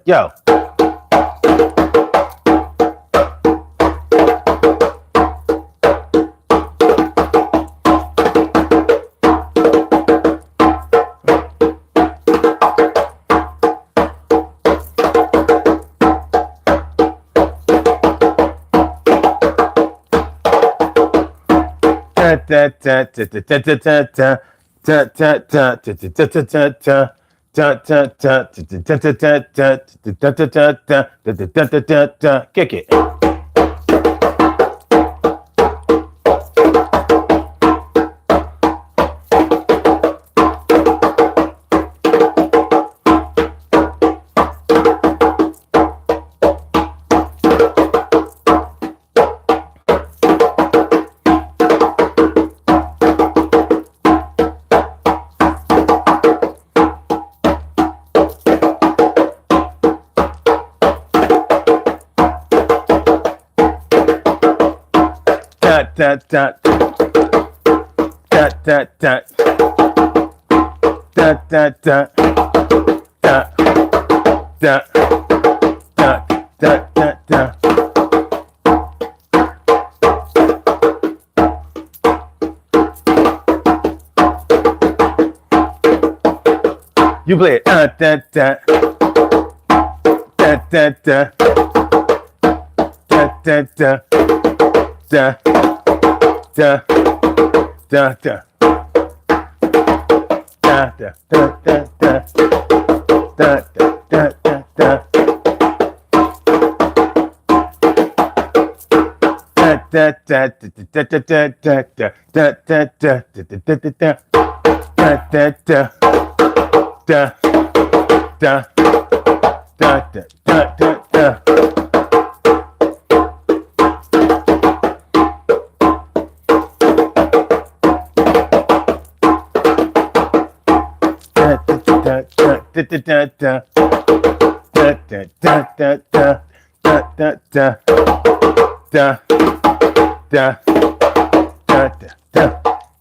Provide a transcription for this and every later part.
Yo. Kick it. You play it.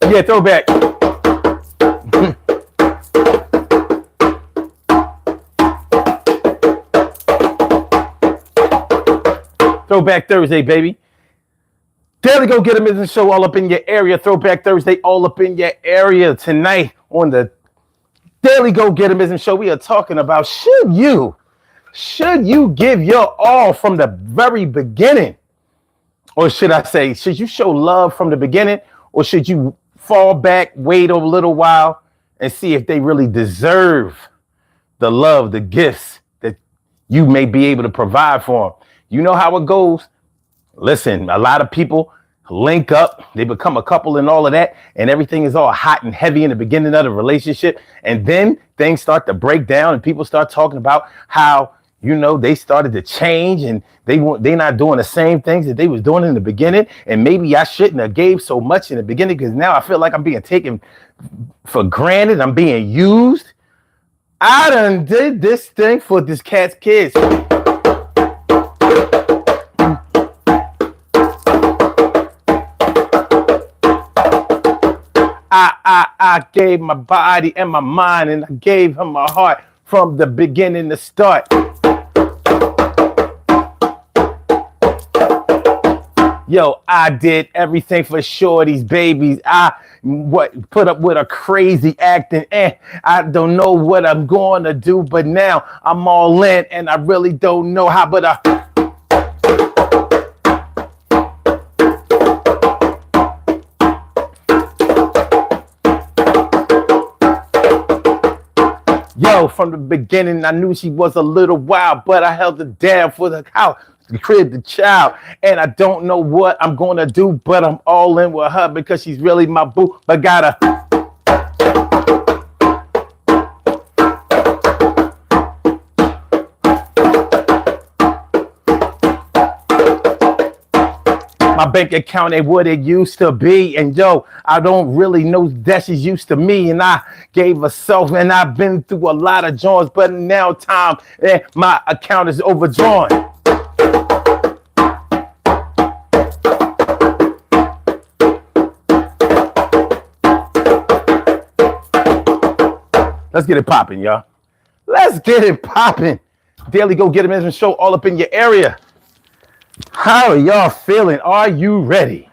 Yeah, throwback. Throwback Thursday, baby. Daily Go Get 'Em is the show all up in your area. Throwback Thursday all up in your area. Tonight on the Daily Go Get 'Em show, we are talking about should you give your all from the very beginning? Or should I say, should you show love from the beginning? Or should you fall back, wait a little while, and see if they really deserve the love, the gifts that you may be able to provide for them? You know how it goes. Listen, a lot of people link up, they become a couple and all of that, and everything is all hot and heavy in the beginning of the relationship. And then things start to break down and people start talking about how, you know, they started to change and they're not doing the same things that they was doing in the beginning. And maybe I shouldn't have gave so much in the beginning because now I feel like I'm being taken for granted. I'm being used. I done did this thing for this cat's kids. I gave my body and my mind and I gave him my heart from the beginning to start. Yo, I did everything for shorties, babies. I put up with a crazy acting. I don't know what I'm going to do, but now I'm all in and I really don't know how, but Yo, from the beginning, I knew she was a little wild, but I held her down for the house. the crib, the child, and I don't know what I'm gonna do, but I'm all in with her because she's really my boo. But gotta my bank account ain't what it used to be. And yo, I don't really know that she's used to me. And I gave her self, and I've been through a lot of joints, but now time and my account is overdrawn. Let's get it popping, y'all. Let's get it popping. Daily Go Get 'Em Business Show all up in your area. How are y'all feeling? Are you ready?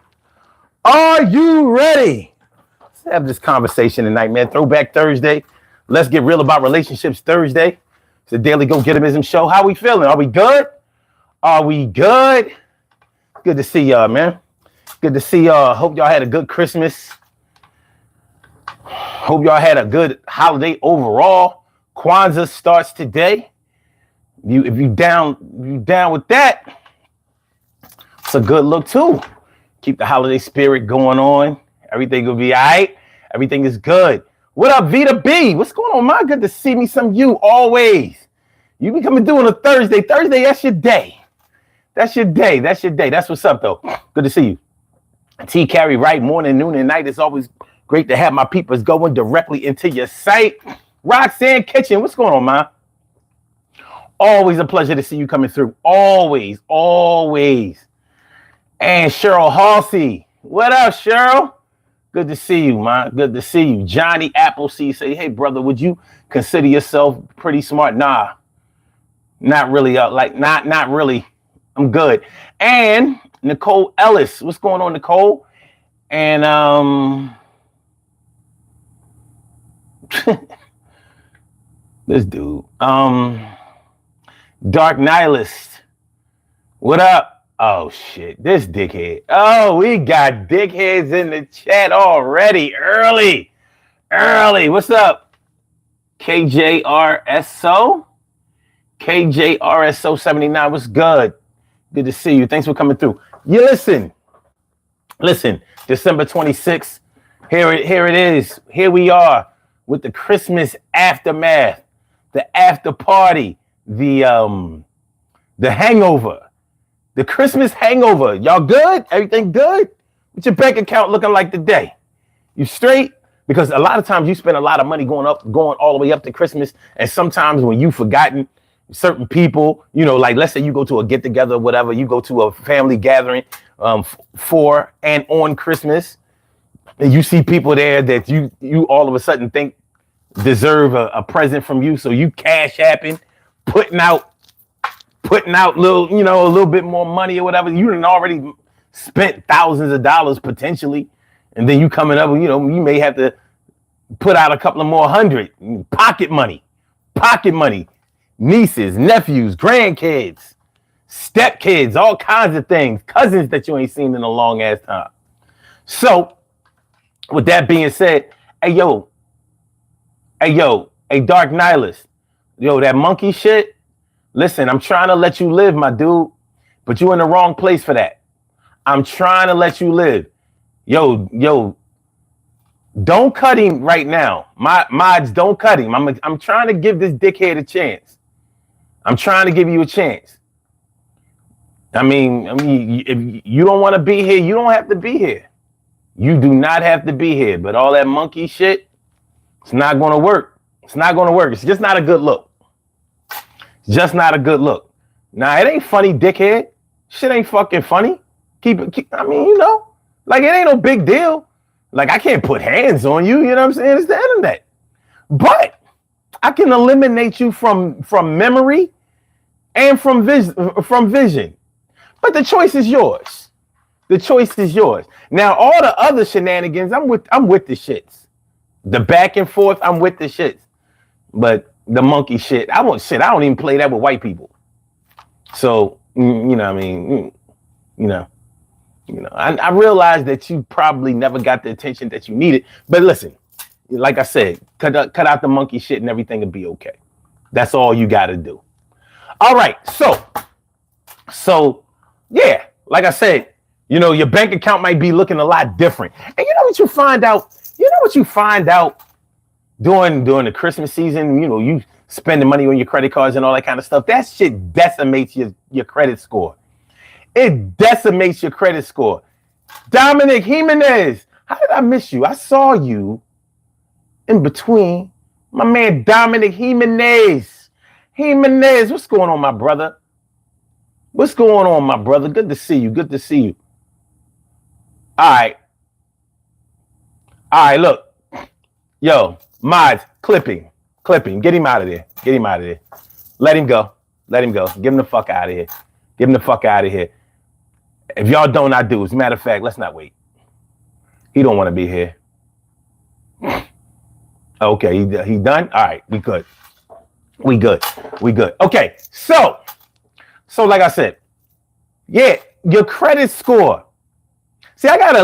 Are you ready? Let's have this conversation tonight, man. Throwback Thursday. Let's get real about relationships Thursday. It's the Daily Go Get 'Em Business Show. How we feeling? Are we good? Are we good? Good to see y'all, man. Good to see y'all. Hope y'all had a good Christmas. Hope y'all had a good holiday overall. Kwanzaa starts today. If you down with that, it's a good look too. Keep the holiday spirit going on. Everything will be all right. Everything is good. What up, Vita B? What's going on, man? Good to see me. Some of you always. You be coming through on a Thursday. Thursday, that's your day. That's your day. That's your day. That's what's up, though. Good to see you. T Carry, right? Morning, noon, and night. It's always great to have my peoples going directly into your site. Roxanne Kitchen, what's going on, man? Always a pleasure to see you coming through. Always, always. And Cheryl Halsey. What up, Cheryl? Good to see you, man. Good to see you. Johnny Appleseed say, hey, brother, would you consider yourself pretty smart? Nah, not really. Not really. I'm good. And Nicole Ellis. What's going on, Nicole? And this dude. Dark Nihilist. What up? Oh, shit. This dickhead. Oh, we got dickheads in the chat already. Early. What's up? KJRSO? KJRSO 79. What's good? Good to see you. Thanks for coming through. You listen. December 26th. Here it is. Here we are with the Christmas aftermath, the after party, the hangover. The Christmas hangover. Y'all good? Everything good? What's your bank account looking like today? You straight? Because a lot of times you spend a lot of money going all the way up to Christmas. And sometimes when you've forgotten certain people, you know, like let's say you go to a get together or whatever, you go to a family gathering for and on Christmas, and you see people there that you all of a sudden think deserve a present from you. So you cash apping, putting out little, you know, a little bit more money or whatever. You done already spent thousands of dollars potentially. And then you coming up, you know, you may have to put out a couple of more hundred. Pocket money, nieces, nephews, grandkids, stepkids, all kinds of things, cousins that you ain't seen in a long ass time. So with that being said, hey, Dark Nihilist, yo, that monkey shit. Listen, I'm trying to let you live, my dude, but you're in the wrong place for that. I'm trying to let you live. Yo, don't cut him right now. My mods, don't cut him. I'm trying to give this dickhead a chance. I'm trying to give you a chance. I mean, if you don't want to be here, you don't have to be here. You do not have to be here. But all that monkey shit, it's not going to work. It's not going to work. It's just not a good look. Just not a good look. Nah, it ain't funny, dickhead. Shit ain't fucking funny. I mean, you know, like it ain't no big deal. Like I can't put hands on you, you know what I'm saying? It's the internet. But I can eliminate you from memory and from vision. But the choice is yours. The choice is yours. Now, all the other shenanigans, I'm with the shits. The back and forth, I'm with the shits. But the monkey shit, I don't even play that with white people. So, you know what I mean? I realize that you probably never got the attention that you needed. But listen, like I said, cut out the monkey shit and everything will be okay. That's all you got to do. All right. So So, yeah, like I said, your bank account might be looking a lot different. And you know what you find out? During the Christmas season, you spending money on your credit cards and all that kind of stuff. That shit decimates your credit score. It decimates your credit score. Dominic Jimenez, how did I miss you? I saw you in between. My man Dominic Jimenez. Jimenez, what's going on, my brother? What's going on, my brother? Good to see you. Good to see you. All right, look. Yo, mods, clipping. Get him out of there. Let him go. Give him the fuck out of here. If y'all don't, I do. As a matter of fact, let's not wait. He don't want to be here. Okay, he done? All right, we good. Okay, so like I said, yeah, your credit score. See, I got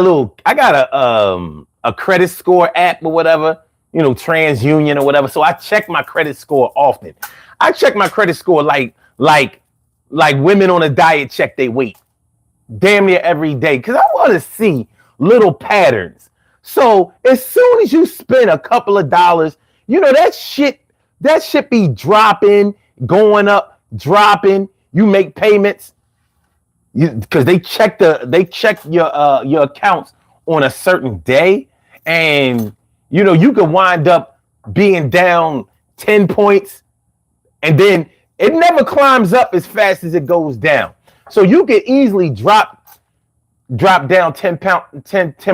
a credit score app or whatever, TransUnion or whatever. So I check my credit score often. I check my credit score like women on a diet check their weight, damn near every day, because I want to see little patterns. So as soon as you spend a couple of dollars, that shit be dropping, going up, dropping. You make payments because they check your accounts on a certain day, and you could wind up being down 10 points, and then it never climbs up as fast as it goes down. So you could easily drop down 10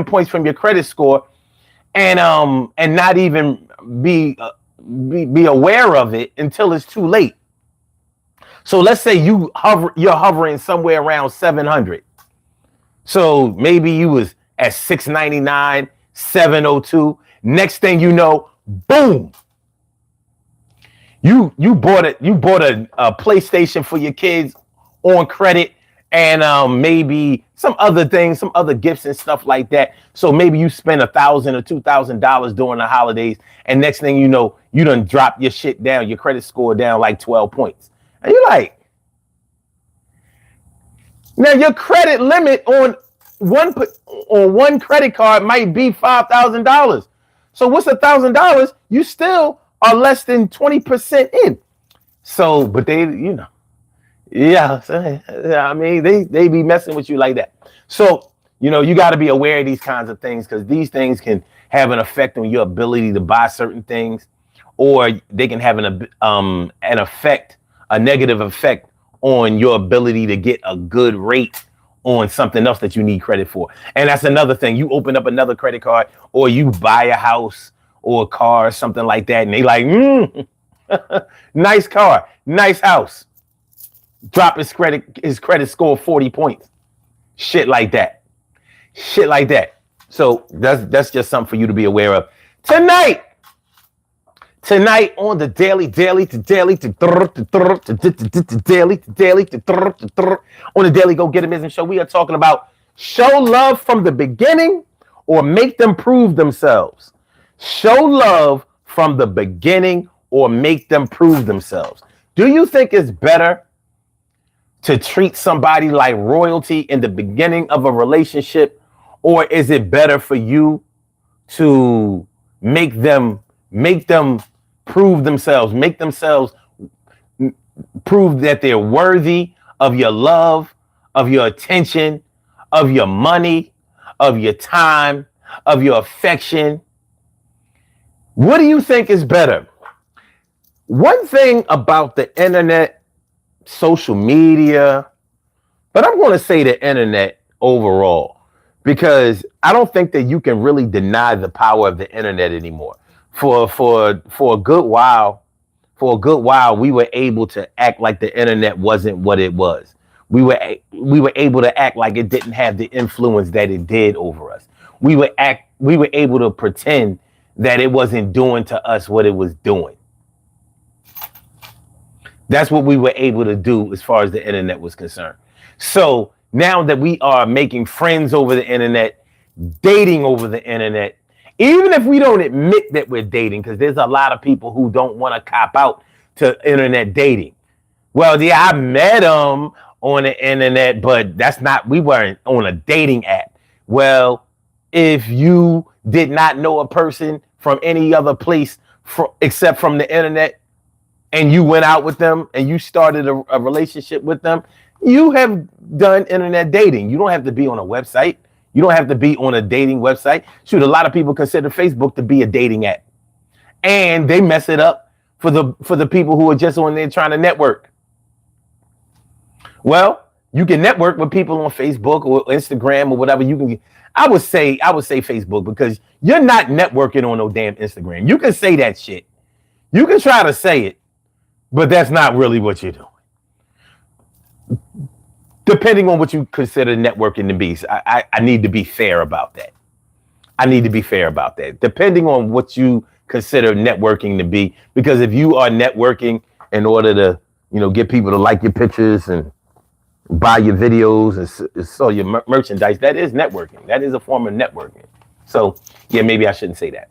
points from your credit score, and not even be aware of it until it's too late. So let's say you're hovering somewhere around 700. So maybe you was at 699, 702. Next thing you know, boom. You bought a PlayStation for your kids on credit, and maybe some other things, some other gifts and stuff like that. So maybe you spend $1,000 or $2,000 during the holidays, and next thing you know, you done drop your shit down, your credit score down like 12 points. And you're like, now your credit limit on one credit card might be $5,000. So what's $1,000? You still are less than 20% in. So, but they, yeah, I mean, they be messing with you like that. So, you got to be aware of these kinds of things, because these things can have an effect on your ability to buy certain things, or they can have a negative effect on your ability to get a good rate on something else that you need credit for. And that's another thing. You open up another credit card, or you buy a house or a car or something like that, and they like, nice car, nice house. Drop his credit score 40 points. Shit like that. So that's just something for you to be aware of. Tonight on the daily on the Daily Go Get 'Em Business Show, we are talking about show love from the beginning or make them prove themselves. Show love from the beginning or make them prove themselves. Do you think it's better to treat somebody like royalty in the beginning of a relationship, or is it better for you to make them prove themselves, prove that they're worthy of your love, of your attention, of your money, of your time, of your affection? What do you think is better? One thing about the internet, social media, but I'm going to say the internet overall, because I don't think that you can really deny the power of the internet anymore. For a good while, we were able to act like the internet wasn't what it was. We were able to act like it didn't have the influence that it did over us. We were able to pretend that it wasn't doing to us what it was doing. That's what we were able to do as far as the internet was concerned. So now that we are making friends over the internet, dating over the internet, even if we don't admit that we're dating, because there's a lot of people who don't want to cop out to internet dating. Well, yeah, I met him on the internet, but we weren't on a dating app. Well, if you did not know a person from any other place except from the internet, and you went out with them and you started a relationship with them, you have done internet dating. You don't have to be on a website. You don't have to be on a dating website. Shoot, a lot of people consider Facebook to be a dating app, and they mess it up for the people who are just on there trying to network. Well, you can network with people on Facebook or Instagram or whatever. I would say Facebook, because you're not networking on no damn Instagram. You can say that shit. You can try to say it, but that's not really what you're doing. Depending on what you consider networking to be. I need to be fair about that. Depending on what you consider networking to be, because if you are networking in order to, get people to like your pictures and buy your videos and sell your merchandise, that is networking. That is a form of networking. So yeah, maybe I shouldn't say that.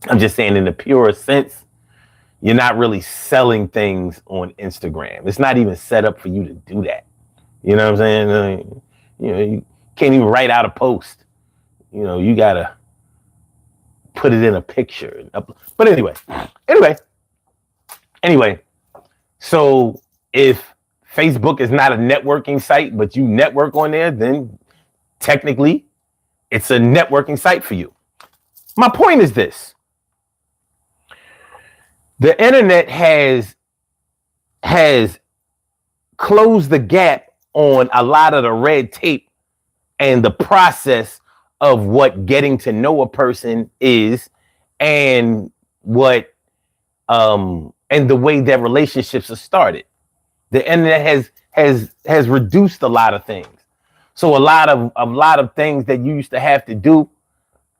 I'm just saying, in the purest sense, you're not really selling things on Instagram. It's not even set up for you to do that. You know what I'm saying? You can't even write out a post. You gotta put it in a picture. But anyway. So if Facebook is not a networking site, but you network on there, then technically it's a networking site for you. My point is this. The internet has closed the gap on a lot of the red tape and the process of what getting to know a person is, and what and the way that relationships are started. The internet has reduced a lot of things. So a lot of things that you used to have to do,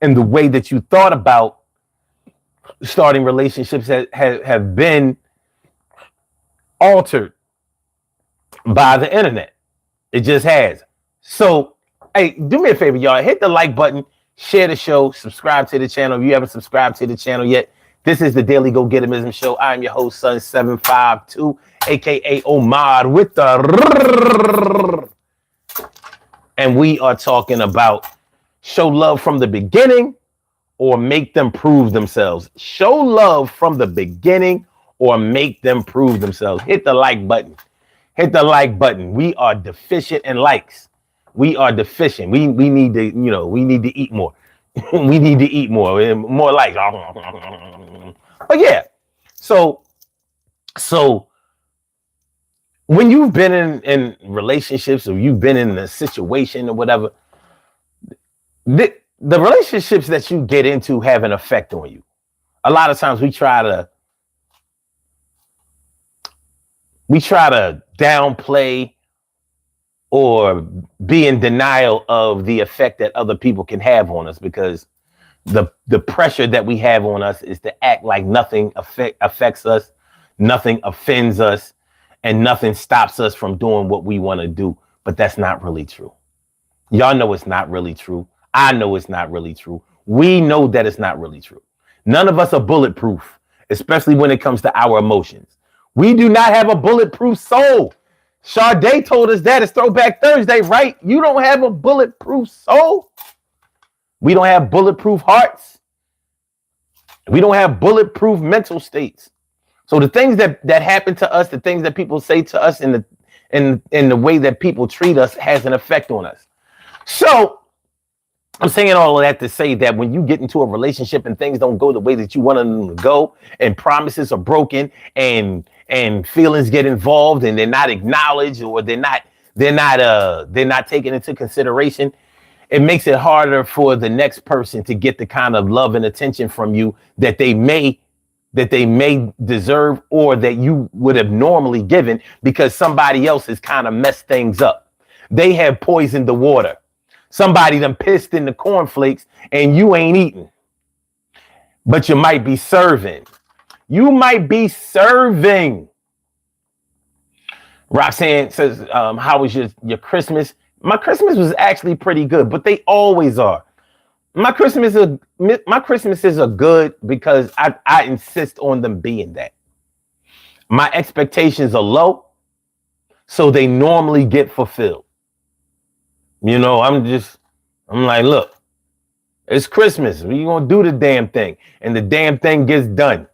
and the way that you thought about starting relationships have been altered by the internet. It just has. So, hey, do me a favor, y'all. Hit the like button, share the show, subscribe to the channel if you haven't subscribed to the channel yet. This is the Daily Go-Getimism Show. I'm your host, Sun752, aka Omar, with the... And we are talking about show love from the beginning or make them prove themselves. Show love from the beginning or make them prove themselves. Hit the like button. Hit the like button. We are deficient in likes. We are deficient. We need to, we need to eat more. We need to eat more likes. But yeah, so when you've been in relationships, or you've been in a situation or whatever, the relationships that you get into have an effect on you. A lot of times we try to downplay or be in denial of the effect that other people can have on us, because the pressure that we have on us is to act like nothing affects us, nothing offends us, and nothing stops us from doing what we want to do. But that's not really true. Y'all know it's not really true. I know it's not really true. We know that it's not really true. None of us are bulletproof, especially when it comes to our emotions. We do not have a bulletproof soul. Sade told us that. It's Throwback Thursday, right? You don't have a bulletproof soul. We don't have bulletproof hearts. We don't have bulletproof mental states. So the things that happen to us, the things that people say to us, in the way that people treat us has an effect on us. So I'm saying all of that to say that when you get into a relationship and things don't go the way that you want them to go, and promises are broken, and feelings get involved, and they're not acknowledged, or they're not taken into consideration, it makes it harder for the next person to get the kind of love and attention from you that they may deserve, or that you would have normally given, because somebody else has kind of messed things up. They have poisoned the water. Somebody done pissed in the cornflakes and you ain't eating, but you might be serving. You might be serving. Roxanne says, how was your Christmas? My Christmas was actually pretty good, but they always are. My Christmases are good because I insist on them being that. My expectations are low, So they normally get fulfilled. You know, I'm like, look, it's Christmas. We gonna do the damn thing. And the damn thing gets done.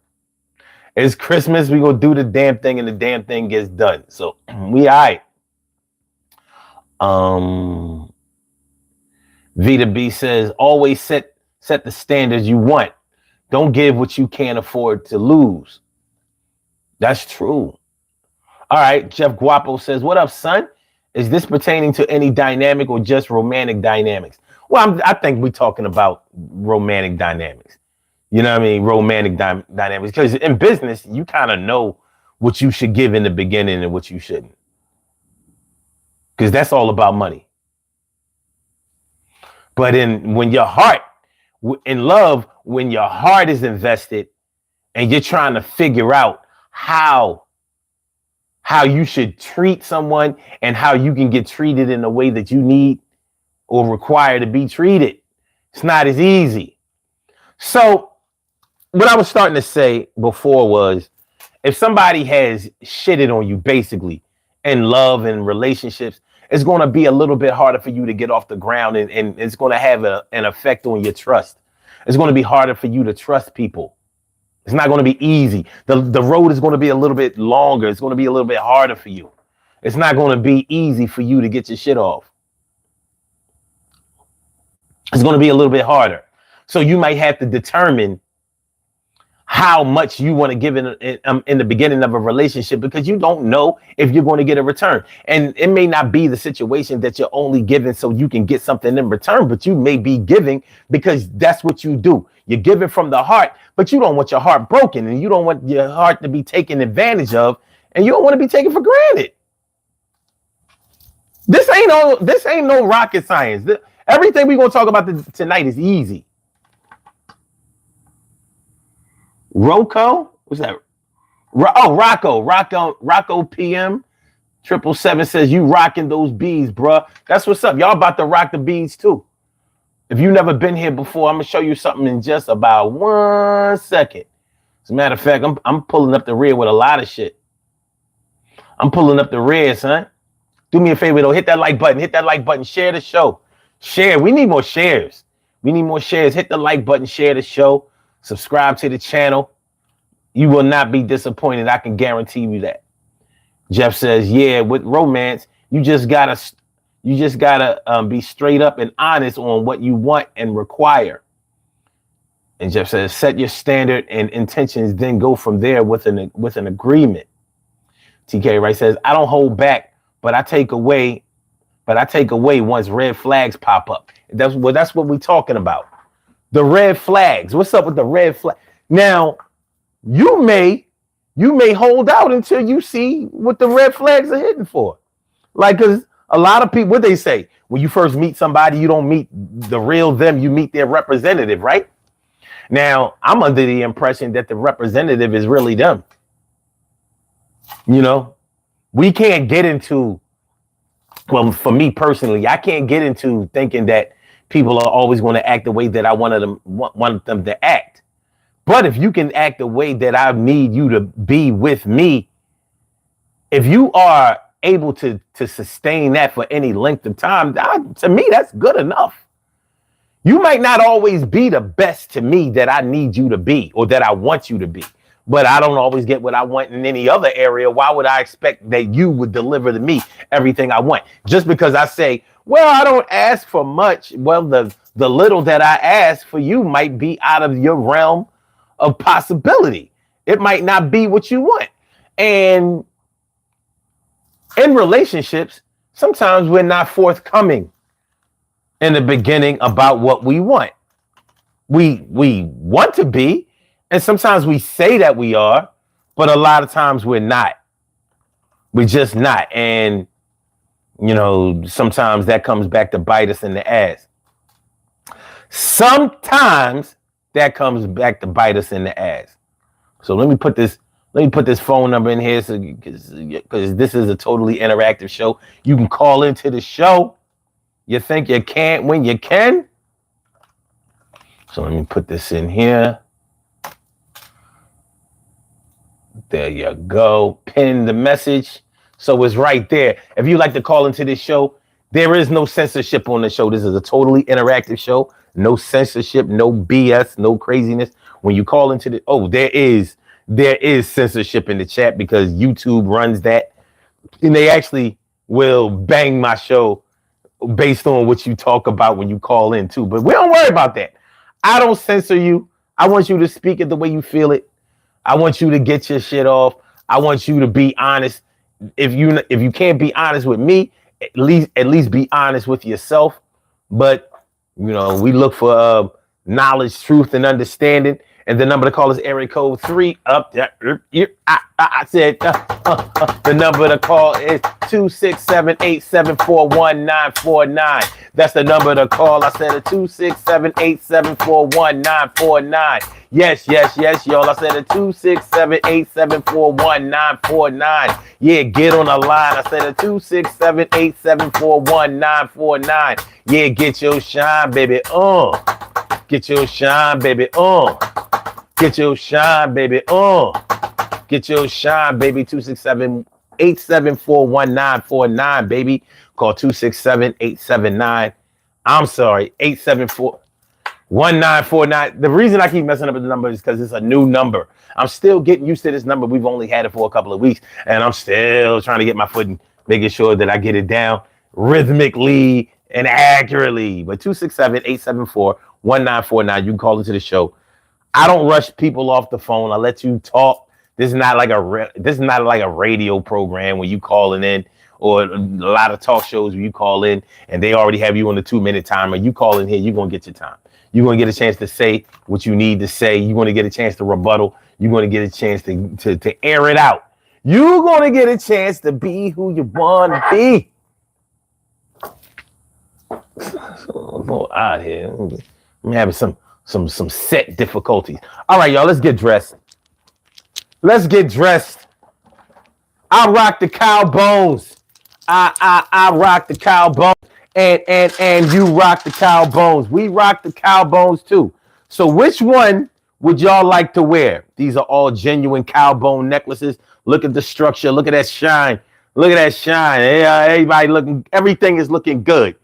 It's Christmas. We gonna do the damn thing and the damn thing gets done. So we all right. Vita B says, always set the standards you want. Don't give what you can't afford to lose. That's true. All right. Jeff Guapo says, what up, son? Is this pertaining to any dynamic or just romantic dynamics? Well, I think we're talking about romantic dynamics. You know what I mean? Romantic dynamics. Because in business, you kind of know what you should give in the beginning and what you shouldn't. Because that's all about money. But when your heart, in love, when your heart is invested and you're trying to figure out how you should treat someone and how you can get treated in the way that you need or require to be treated, it's not as easy. So what I was starting to say before was, if somebody has shitted on you basically in love and relationships, it's going to be a little bit harder for you to get off the ground, and it's going to have an effect on your trust. It's going to be harder for you to trust people. It's not going to be easy. The road is going to be a little bit longer. It's going to be a little bit harder for you. It's not going to be easy for you to get your shit off. It's going to be a little bit harder. So you might have to determine how much you want to give in the beginning of a relationship, because you don't know if you're going to get a return. And it may not be the situation that you're only giving so you can get something in return, but you may be giving because that's what you do. You're giving from the heart, but you don't want your heart broken, and you don't want your heart to be taken advantage of, and you don't want to be taken for granted. This ain't no rocket science. Everything we're going to talk about tonight is easy. Rocco? What's that? Rocco PM 777 says, you rocking those bees, bruh. That's what's up. Y'all about to rock the bees too. If you've never been here before, I'm gonna show you something in just about 1 second. As a matter of fact, I'm pulling up the rear with a lot of shit. I'm pulling up the rear, son. Do me a favor though, hit that like button, share the show. Share. We need more shares. Hit the like button, share the show. Subscribe to the channel. You will not be disappointed. I can guarantee you that. Jeff says, yeah, with romance, you just gotta be straight up and honest on what you want and require. And Jeff says, set your standard and intentions, then go from there with an agreement. TK Wright says, I don't hold back, but I take away once red flags pop up. That's what we're talking about. The red flags. What's up with the red flag? Now, you may hold out until you see what the red flags are hitting for. Like, because a lot of people, what they say, when you first meet somebody, you don't meet the real them, you meet their representative, right? Now, I'm under the impression that the representative is really them. You know, we can't get into, well, for me personally, I can't get into thinking that people are always going to act the way that I want them to act. But if you can act the way that I need you to be with me, if you are able to sustain that for any length of time, to me, that's good enough. You might not always be the best to me that I need you to be or that I want you to be, but I don't always get what I want in any other area. Why would I expect that you would deliver to me everything I want? Just because I say, well, I don't ask for much. Well, the little that I ask for you might be out of your realm of possibility. It might not be what you want. And in relationships, sometimes we're not forthcoming in the beginning about what we want. We want to be, and sometimes we say that we are, but a lot of times we're not. We're just not. And you know, sometimes that comes back to bite us in the ass. Sometimes that comes back to bite us in the ass. So let me put this phone number in here, so because this is a totally interactive show. You can call into the show. You think you can't when you can. So let me put this in here. There you go. Pin the message So it's right there. If you like to call into this show, there is no censorship on the show. This is a totally interactive show. No censorship, no BS, no craziness. When you call into there is censorship in the chat because YouTube runs that, and they actually will bang my show based on what you talk about when you call in too. But we don't worry about that. I don't censor you. I want you to speak it the way you feel it. I want you to get your shit off. I want you to be honest. If you can't be honest with me, at least be honest with yourself. But we look for knowledge, truth, and understanding. And the number to call is area code 3 up. I said the number to call is 267-874-1949. That's the number to call. I said a 267-874-1949. Yes, y'all. I said a 267-874-1949. Yeah, get on the line. I said a 267-874-1949. Yeah, get your shine, baby. Get your shine, baby. Get your shine, baby. Get your shine, baby. 267-874-1949, baby. Call 267-879. I'm sorry, 874-1949. The reason I keep messing up with the number is because it's a new number. I'm still getting used to this number. We've only had it for a couple of weeks, and I'm still trying to get my foot and making sure that I get it down rhythmically and accurately. But 267-874-1949. You can call into the show. I don't rush people off the phone. I let you talk. This is not like a radio program where you calling in, or a lot of talk shows where you call in and they already have you on the 2-minute timer. You call in here, you're gonna get your time. You're gonna get a chance to say what you need to say. You're gonna get a chance to rebuttal. You're gonna get a chance to air it out. You're gonna get a chance to be who you wanna be. Out here, I'm having some set difficulties. All right, y'all, let's get dressed. Let's get dressed. I rock the cow bones. I rock the cow bones. And you rock the cow bones. We rock the cow bones too. So which one would y'all like to wear? These are all genuine cow bone necklaces. Look at the structure. Look at that shine. Look at that shine. Everything is looking good.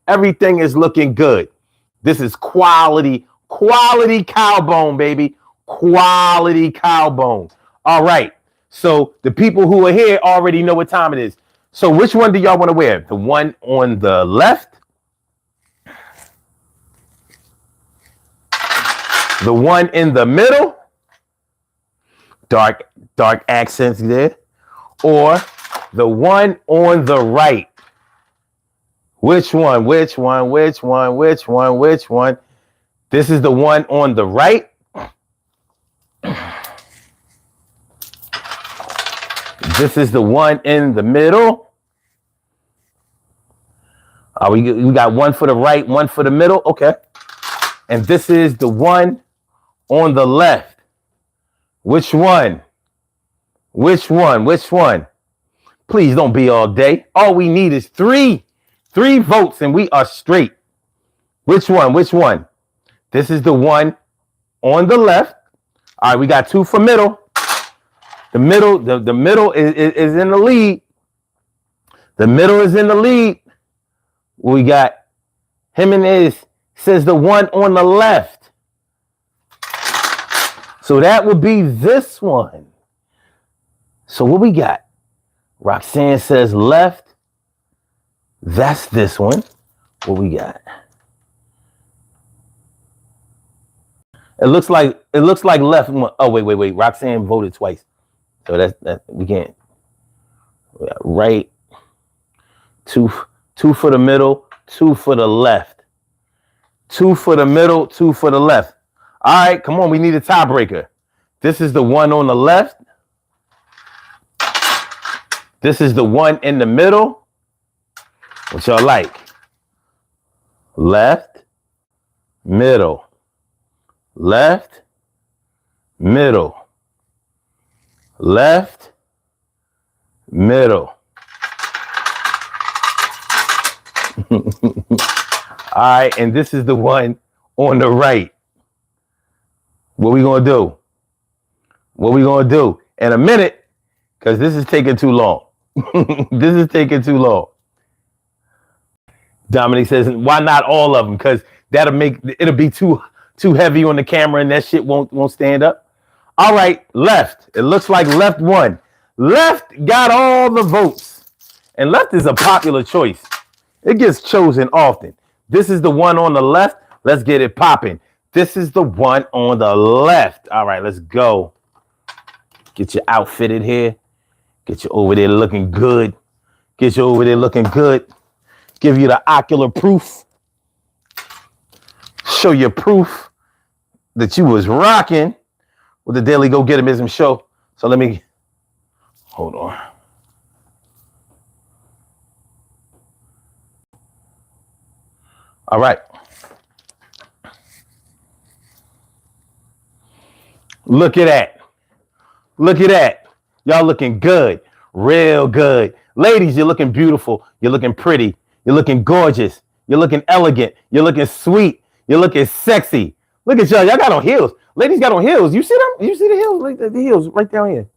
Everything is looking good. This is quality cow bone, baby. Quality cow bones. All right. So the people who are here already know what time it is. So which one do y'all want to wear? The one on the left? The one in the middle? Dark accents there. Or the one on the right? Which one? Which one? Which one? Which one? Which one? This is the one on the right. This is the one in the middle. We got one for the right, one for the middle. Okay. And this is the one on the left. Which one? Which one? Which one? Please don't be all day. All we need is three votes and we are straight. Which one? Which one? This is the one on the left. All right, we got two for middle. The middle is in the lead. The middle is in the lead. We got Jimenez says the one on the left. So that would be this one. So what we got? Roxanne says left. That's this one. What we got? It looks like left. Oh, wait. Roxanne voted twice. So that we can't. We got right. Two for the middle, two for the left. Two for the middle, two for the left. All right, come on. We need a tiebreaker. This is the one on the left. This is the one in the middle. What y'all like? Left, middle. Left, middle. Left, middle. All right, and this is the one on the right. What we gonna do? What we gonna do? In a minute, because this is taking too long. This is taking too long. Dominic says, why not all of them? Because it'll be too heavy on the camera and that shit won't stand up. All right, left. It looks like left won. Left got all the votes. And left is a popular choice. It gets chosen often. This is the one on the left. Let's get it popping. This is the one on the left. All right, let's go. Get you outfitted here. Get you over there looking good. Get you over there looking good. Give you the ocular proof. Show you proof that you was rocking with the Daily Go Getimism show. So let me, hold on. All right. Look at that. Look at that. Y'all looking good. Real good. Ladies, you're looking beautiful. You're looking pretty. You're looking gorgeous. You're looking elegant. You're looking sweet. You're looking sexy. Look at y'all. Y'all got on heels. Ladies got on heels. You see them? You see the heels? Like the heels right down here.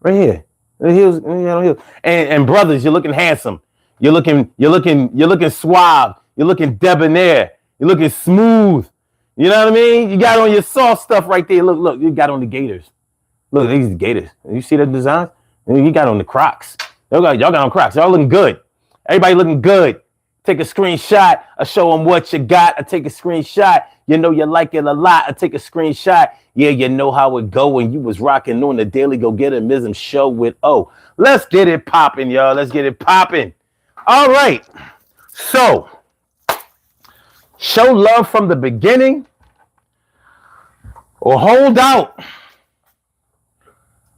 Right here. The heels. You got on heels. And brothers, you're looking handsome. You're looking suave. You're looking debonair. You're looking smooth. You know what I mean? You got on your soft stuff right there. Look, you got on the Gators. Look, these are the Gators. You see the designs? You got on the Crocs. Y'all got on Crocs. Y'all looking good. Everybody looking good. Take a screenshot. I show them what you got. I take a screenshot. You know you like it a lot. I take a screenshot. Yeah, you know how it go when you was rocking on the Daily Go Getimism show with O. Let's get it popping, y'all. Let's get it popping. All right. So, show love from the beginning or hold out.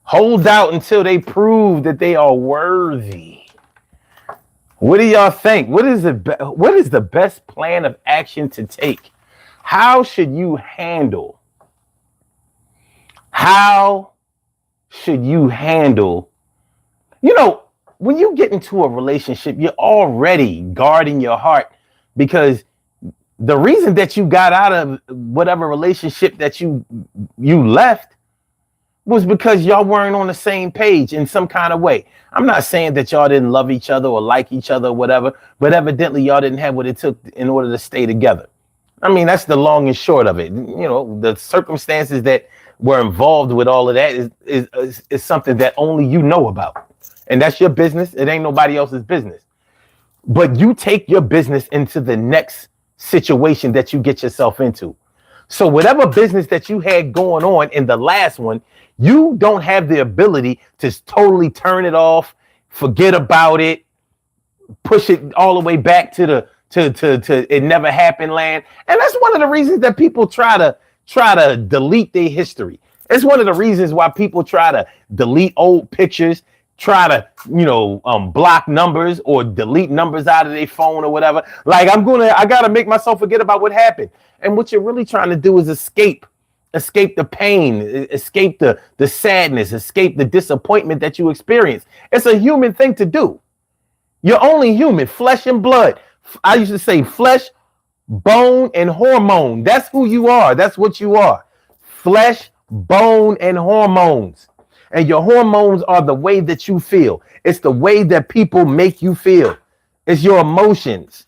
Hold out until they prove that they are worthy. What do y'all think? What is the best plan of action to take? How should you handle? How should you handle? You know, when you get into a relationship, you're already guarding your heart because the reason that you got out of whatever relationship that you left was because y'all weren't on the same page in some kind of way. I'm not saying that y'all didn't love each other or like each other or whatever, but evidently y'all didn't have what it took in order to stay together. I mean, that's the long and short of it. You know, the circumstances that were involved with all of that is something that only you know about. And that's your business. It ain't nobody else's business. But you take your business into the next situation that you get yourself into. So whatever business that you had going on in the last one, you don't have the ability to totally turn it off, forget about it, push it all the way back to it never happened land. And that's one of the reasons that people try to delete their history. It's one of the reasons why people try to delete old pictures, try to, block numbers or delete numbers out of their phone or whatever. Like I gotta make myself forget about what happened. And what you're really trying to do is escape the pain, escape the sadness, escape the disappointment that you experience. It's a human thing to do. You're only human, flesh and blood. I used to say flesh, bone, and hormone. That's who you are. That's what you are. Flesh, bone, and hormones. And your hormones are the way that you feel. It's the way that people make you feel. It's your emotions.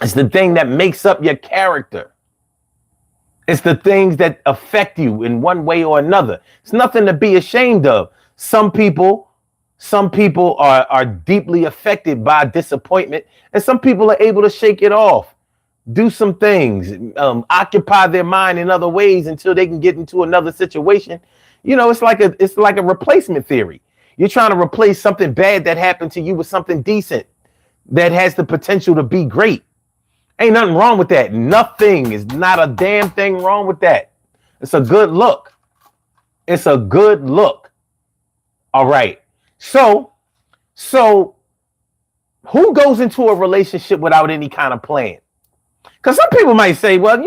It's the thing that makes up your character. It's the things that affect you in one way or another. It's nothing to be ashamed of. Some people are deeply affected by disappointment, and some people are able to shake it off, do some things, occupy their mind in other ways until they can get into another situation. It's like a replacement theory. You're trying to replace something bad that happened to you with something decent that has the potential to be great. Ain't nothing wrong with that. Nothing is not a damn thing wrong with that. It's a good look. It's a good look. All right. So who goes into a relationship without any kind of plan? Because some people might say, well,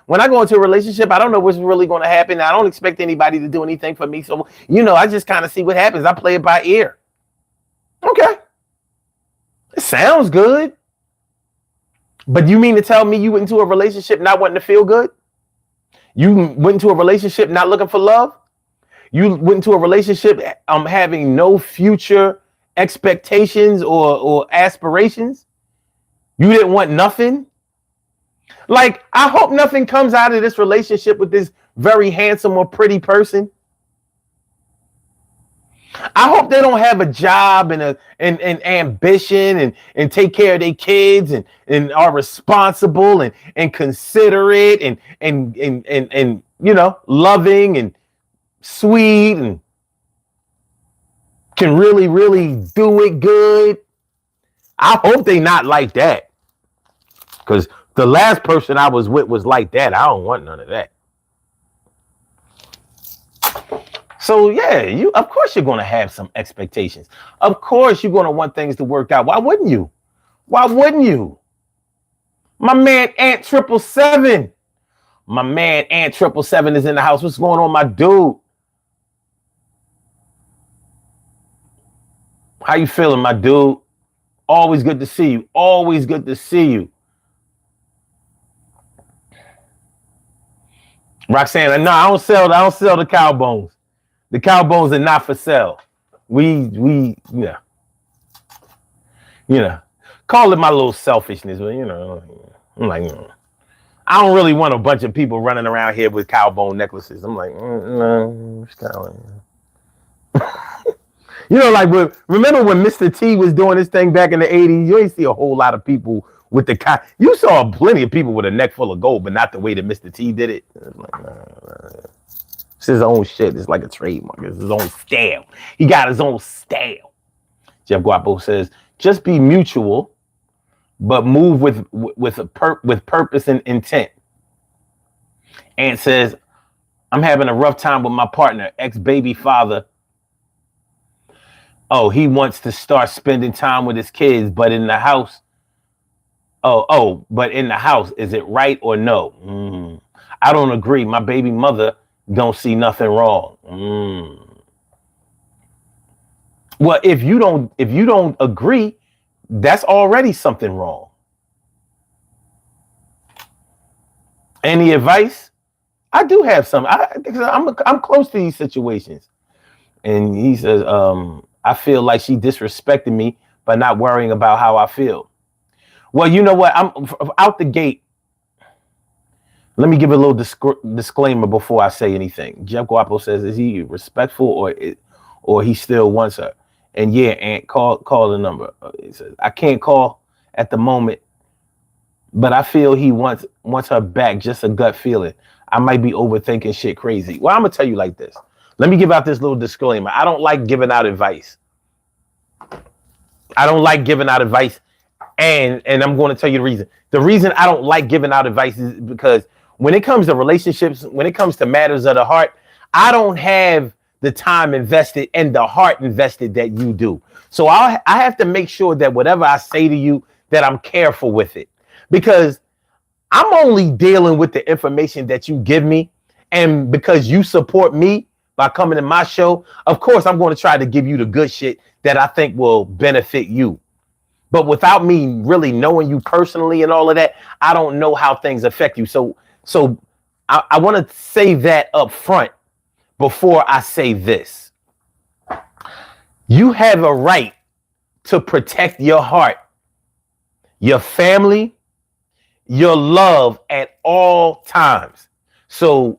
when I go into a relationship, I don't know what's really going to happen. I don't expect anybody to do anything for me. So, I just kind of see what happens. I play it by ear. Okay. It sounds good. But you mean to tell me you went into a relationship not wanting to feel good? You went into a relationship not looking for love? You went into a relationship having no future expectations or aspirations? You didn't want nothing? Like, I hope nothing comes out of this relationship with this very handsome or pretty person. I hope they don't have a job and and ambition and take care of their kids and are responsible and considerate and you know, loving and sweet and can really do it good. I hope they not like that, because the last person I was with was like that. I don't want none of that. So yeah, of course you're gonna have some expectations. Of course you're gonna want things to work out. Why wouldn't you? Why wouldn't you? My man Ant 777. My man Ant 777 is in the house. What's going on, my dude? How you feeling, my dude? Always good to see you. Always good to see you. Roxanne, no, I don't sell the cow bones. The cow bones are not for sale. We call it my little selfishness, but I'm like, I don't really want a bunch of people running around here with cow bone necklaces. I'm like, no, it's kind of like, like remember when Mr. T was doing this thing back in the 80s? You ain't see a whole lot of people with the cow. You saw plenty of people with a neck full of gold, but not the way that Mr. T did it. It's like, nah. It's his own shit. It's like a trademark. It's his own style. He got his own style. Jeff Guapo says, just be mutual, but move with purpose and intent. Ant says, I'm having a rough time with my partner, ex-baby father. Oh, he wants to start spending time with his kids, but in the house. But in the house, is it right or no? I don't agree. My baby mother don't see nothing wrong. Well, if you don't agree, that's already something wrong. Any advice? I do have some. I'm close to these situations. And he says, I feel like she disrespected me by not worrying about how I feel. Well, you know what? I'm out the gate. Let me give a little disclaimer before I say anything. Jeff Guapo says, is he respectful or he still wants her? And yeah, Aunt, call the number. He says, I can't call at the moment, but I feel he wants her back. Just a gut feeling. I might be overthinking shit crazy. Well, I'm gonna tell you like this. Let me give out this little disclaimer. I don't like giving out advice. I don't like giving out advice, and I'm going to tell you the reason. The reason I don't like giving out advice is because when it comes to relationships, when it comes to matters of the heart, I don't have the time invested and the heart invested that you do. So I have to make sure that whatever I say to you, that I'm careful with it, because I'm only dealing with the information that you give me. And because you support me by coming to my show, of course, I'm going to try to give you the good shit that I think will benefit you. But without me really knowing you personally and all of that, I don't know how things affect you. So I want to say that up front before I say this. You have a right to protect your heart, your family, your love at all times. So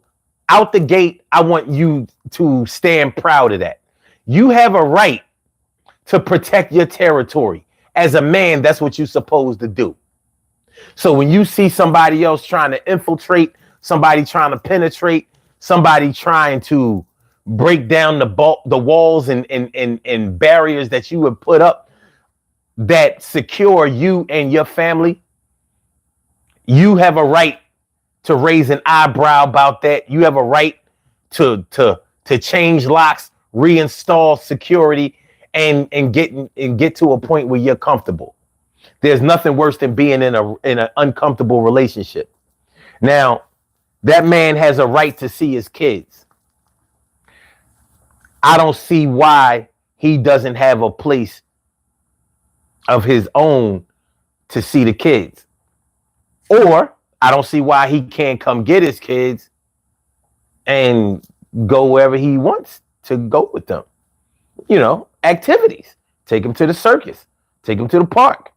out the gate, I want you to stand proud of that. You have a right to protect your territory. As a man, that's what you're supposed to do. So when you see somebody else trying to infiltrate, somebody trying to penetrate, somebody trying to break down the walls and barriers that you have put up that secure you and your family, you have a right to raise an eyebrow about that. You have a right to change locks, reinstall security, and get to a point where you're comfortable. There's nothing worse than being in an uncomfortable relationship. Now, that man has a right to see his kids. I don't see why he doesn't have a place of his own to see the kids. Or I don't see why he can't come get his kids and go wherever he wants to go with them. You know, activities. Take him to the circus. Take him to the park.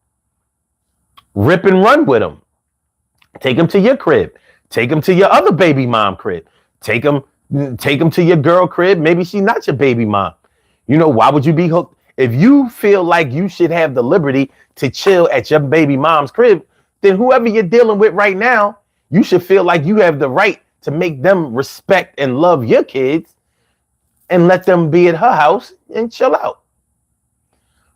Rip and run with him. Take him to your crib. Take him to your other baby mom crib. Take him to your girl crib. Maybe she's not your baby mom. You know, why would you be hooked? If you feel like you should have the liberty to chill at your baby mom's crib, then whoever you're dealing with right now, you should feel like you have the right to make them respect and love your kids and let them be at her house and chill out.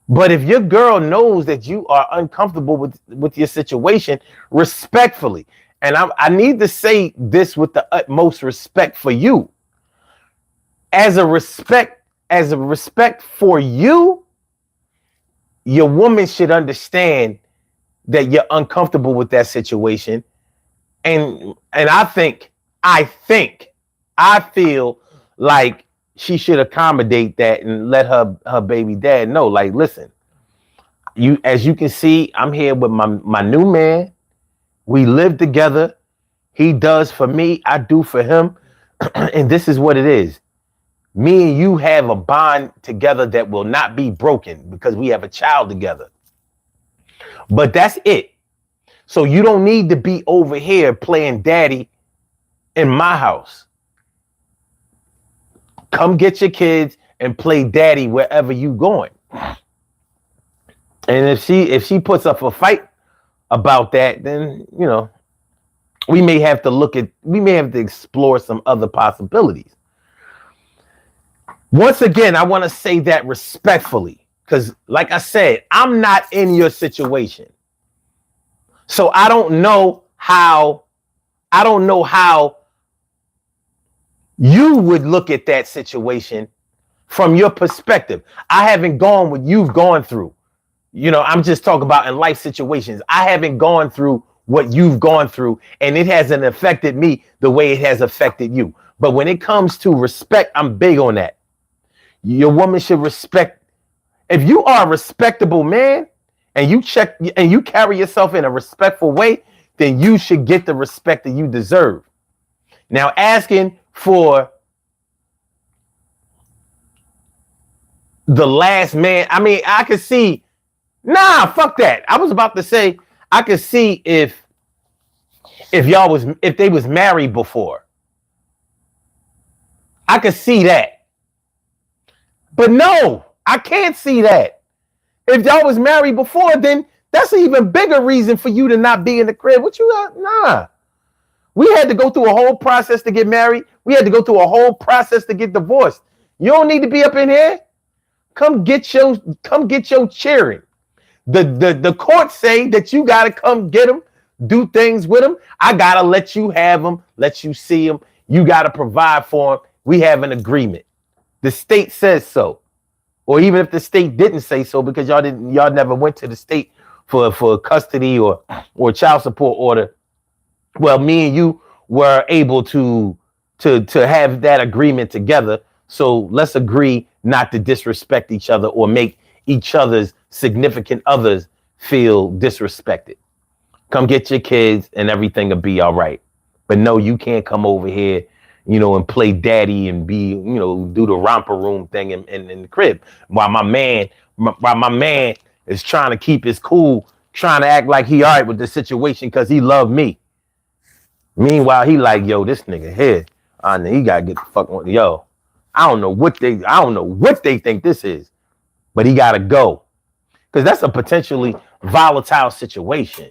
But if your girl knows that you are uncomfortable with your situation, respectfully, and I need to say this with the utmost respect for you, as a respect for you, your woman should understand that you're uncomfortable with that situation. And I feel like she should accommodate that and let her baby dad know, like, listen, as you can see, I'm here with my new man. We live together. He does for me, I do for him. And this is what it is. Me and you have a bond together that will not be broken because we have a child together. But that's it. So you don't need to be over here playing daddy in my house. Come get your kids and play daddy wherever you going. And if she puts up a fight about that, then, you know, we may have to explore some other possibilities. Once again, I want to say that respectfully, because like I said, I'm not in your situation. So I don't know how you would look at that situation from your perspective. I haven't gone what you've gone through. You know, I'm just talking about in life situations. I haven't gone through what you've gone through, and it hasn't affected me the way it has affected you. But when it comes to respect, I'm big on that. Your woman should respect. If you are a respectable man and you carry yourself in a respectful way, then you should get the respect that you deserve. Now, asking for the last man, I mean, I could see, fuck that. I was about to say, I could see if they was married before. I could see that. But no, I can't see that. If y'all was married before, then that's an even bigger reason for you to not be in the crib. What you got? Nah. We had to go through a whole process to get married. We had to go through a whole process to get divorced. You don't need to be up in here. Come get your cheering. The courts say that you gotta come get them, do things with them. I gotta let you have them, let you see them. You gotta provide for them. We have an agreement. The state says so. Or even if the state didn't say so, because y'all never went to the state for custody or child support order. Well, me and you were able to have that agreement together. So let's agree not to disrespect each other or make each other's significant others feel disrespected. Come get your kids and everything will be all right. But no, you can't come over here, you know, and play daddy and be, you know, do the romper room thing in the crib. While my man is trying to keep his cool, trying to act like he all right with the situation because he loved me. Meanwhile, he like, yo, this nigga here, he gotta get the fuck on. Yo, I don't know what they think this is, but he gotta go. Because that's a potentially volatile situation.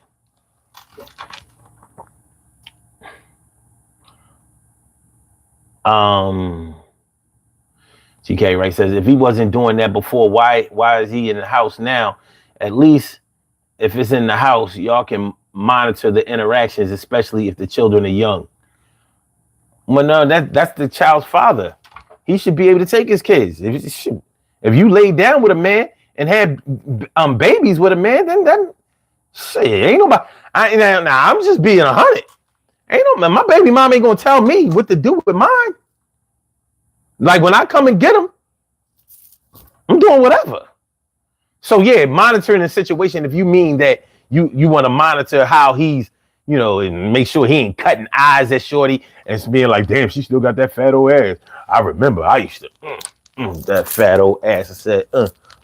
GK Ray says, if he wasn't doing that before, why is he in the house now? At least if it's in the house, y'all can monitor the interactions, especially if the children are young. Well, no, that's the child's father. He should be able to take his kids. If you lay down with a man and had babies with a man, then shit, ain't nobody. I'm just being 100. My baby mom ain't gonna tell me what to do with mine. Like when I come and get them, I'm doing whatever. So yeah, monitoring the situation. If you mean that you want to monitor how he's, you know, and make sure he ain't cutting eyes at shorty and being like, damn, she still got that fat old ass. I remember I used to that fat old ass. I said,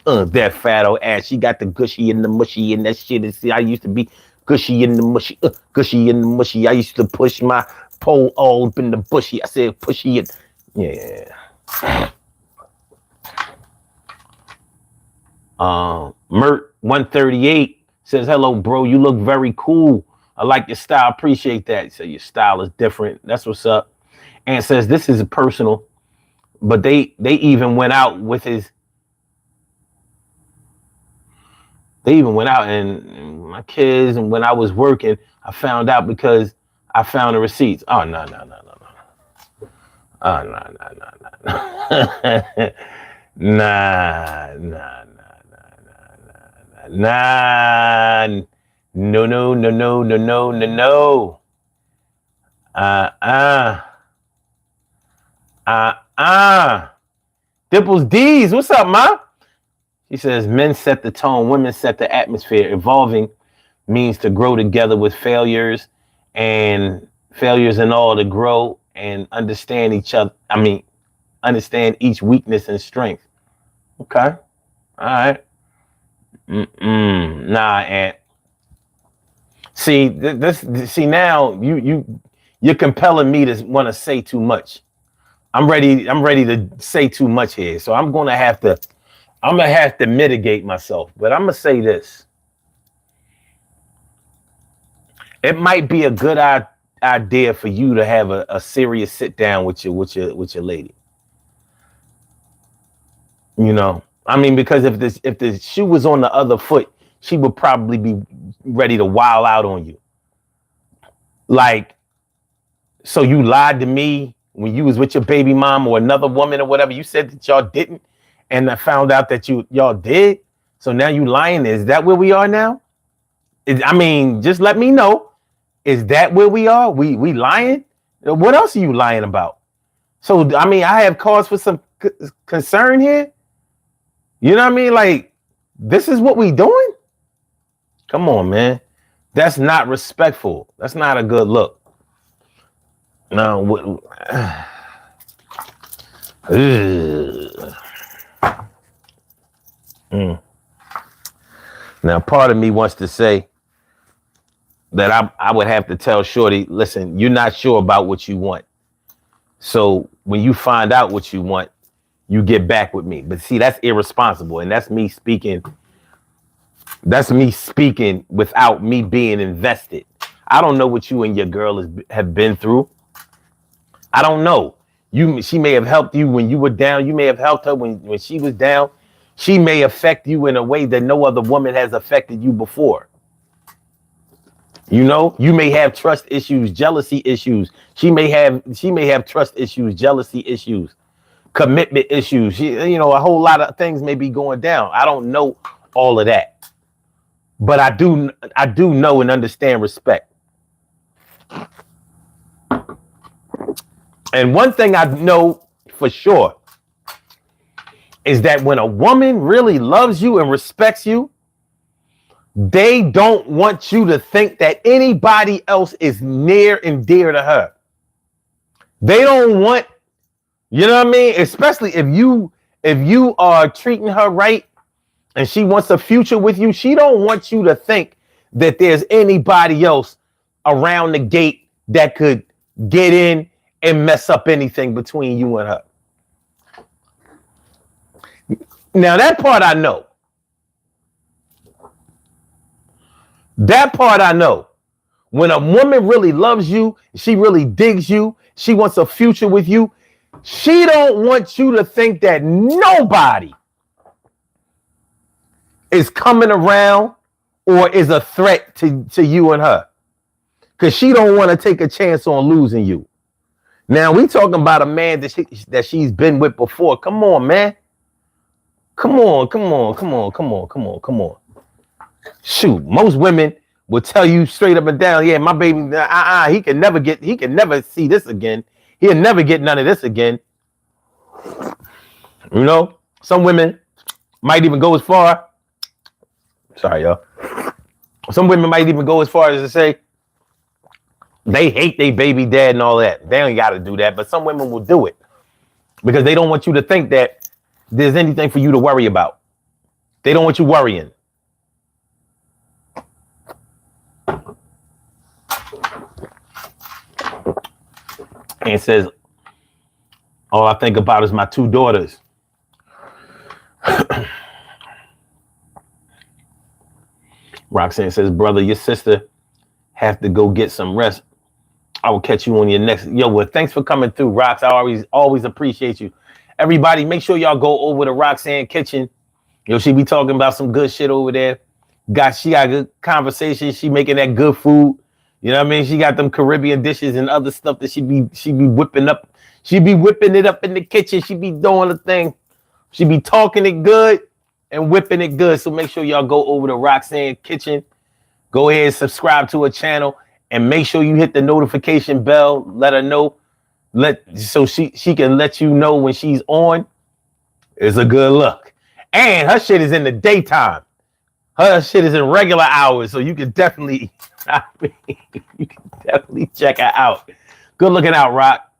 That fat old ass. She got the gushy and the mushy and that shit. And see, I used to be gushy and the mushy, gushy and the mushy. I used to push my pole all up in the bushy. I said pushy it. Yeah. Mert 138 says, hello, bro. You look very cool. I like your style. Appreciate that. So your style is different. That's what's up. And says this is personal, but they even went out with his. They even went out and my kids, and when I was working, I found out because I found the receipts. Oh no. Oh no. Nah. No. Dimples D's, what's up, ma? He says, men set the tone, women set the atmosphere. Evolving means to grow together with failures and all to grow and understand each other. Understand each weakness and strength. Okay. All right. Nah, Aunt. See, see now you're compelling me to want to say too much. I'm ready to say too much here. So I'm gonna have to mitigate myself. But I'm gonna say this. It might be a good idea for you to have a serious sit down with your lady. You know, because if the shoe was on the other foot, she would probably be ready to wild out on you. Like, so you lied to me when you was with your baby mom or another woman or whatever. You said that y'all didn't, and I found out that y'all did. So now you lying. Is that where we are now? Just let me know. Is that where we are? We lying? What else are you lying about? So I have cause for some concern here. You know what I mean? Like, this is what we doing? Come on, man. That's not respectful. That's not a good look. No. Now, part of me wants to say that I would have to tell Shorty, listen, you're not sure about what you want. So when you find out what you want, you get back with me. But see, that's irresponsible. And that's me speaking. That's me speaking without me being invested. I don't know what you and your girl have been through. I don't know. She may have helped you when you were down. You may have helped her when she was down. She may affect you in a way that no other woman has affected you before. You know, you may have trust issues, jealousy issues. She may have trust issues, jealousy issues, commitment issues. A whole lot of things may be going down. I don't know all of that. But I do know and understand respect. And one thing I know for sure is that when a woman really loves you and respects you, they don't want you to think that anybody else is near and dear to her. They don't want, you know what I mean? Especially if you are treating her right and she wants a future with you, she don't want you to think that there's anybody else around the gate that could get in and mess up anything between you and her. Now, that part I know. That part I know. When a woman really loves you, she really digs you, she wants a future with you, she don't want you to think that nobody is coming around or is a threat to you and her. Because she don't want to take a chance on losing you. Now, we talking about a man that she's been with before. Come on, man. Come on. Shoot, most women will tell you straight up and down, yeah, my baby, he can never see this again. He'll never get none of this again. You know, some women might even go as far. Sorry, y'all. Some women might even go as far as to say they hate their baby dad and all that. They ain't got to do that, but some women will do it because they don't want you to think that there's anything for you to worry about. They don't want you worrying. And says, all I think about is my 2 daughters. Roxanne says, brother, your sister have to go get some rest. I will catch you on your next. Yo, well, thanks for coming through, Rox. I always appreciate you. Everybody, make sure y'all go over to Roxanne Kitchen. Yo, she be talking about some good shit over there. She got good conversation. She making that good food. You know what I mean? She got them Caribbean dishes and other stuff that she be whipping up. She be whipping it up in the kitchen. She be doing the thing. She be talking it good and whipping it good. So make sure y'all go over to Roxanne Kitchen. Go ahead and subscribe to her channel and make sure you hit the notification bell. Let her know. So she can let you know when she's on. It's a good look. And her shit is in the daytime. Her shit is in regular hours. So you can definitely check her out. Good looking out, Rock.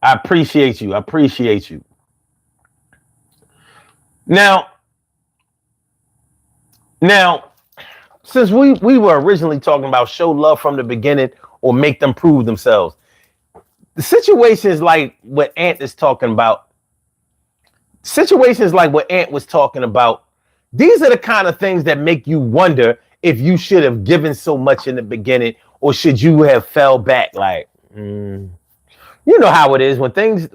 I appreciate you. Now, since we were originally talking about show love from the beginning or make them prove themselves, the situations like what Ant is talking about, these are the kind of things that make you wonder if you should have given so much in the beginning or should you have fell back. Like, you know how it is when things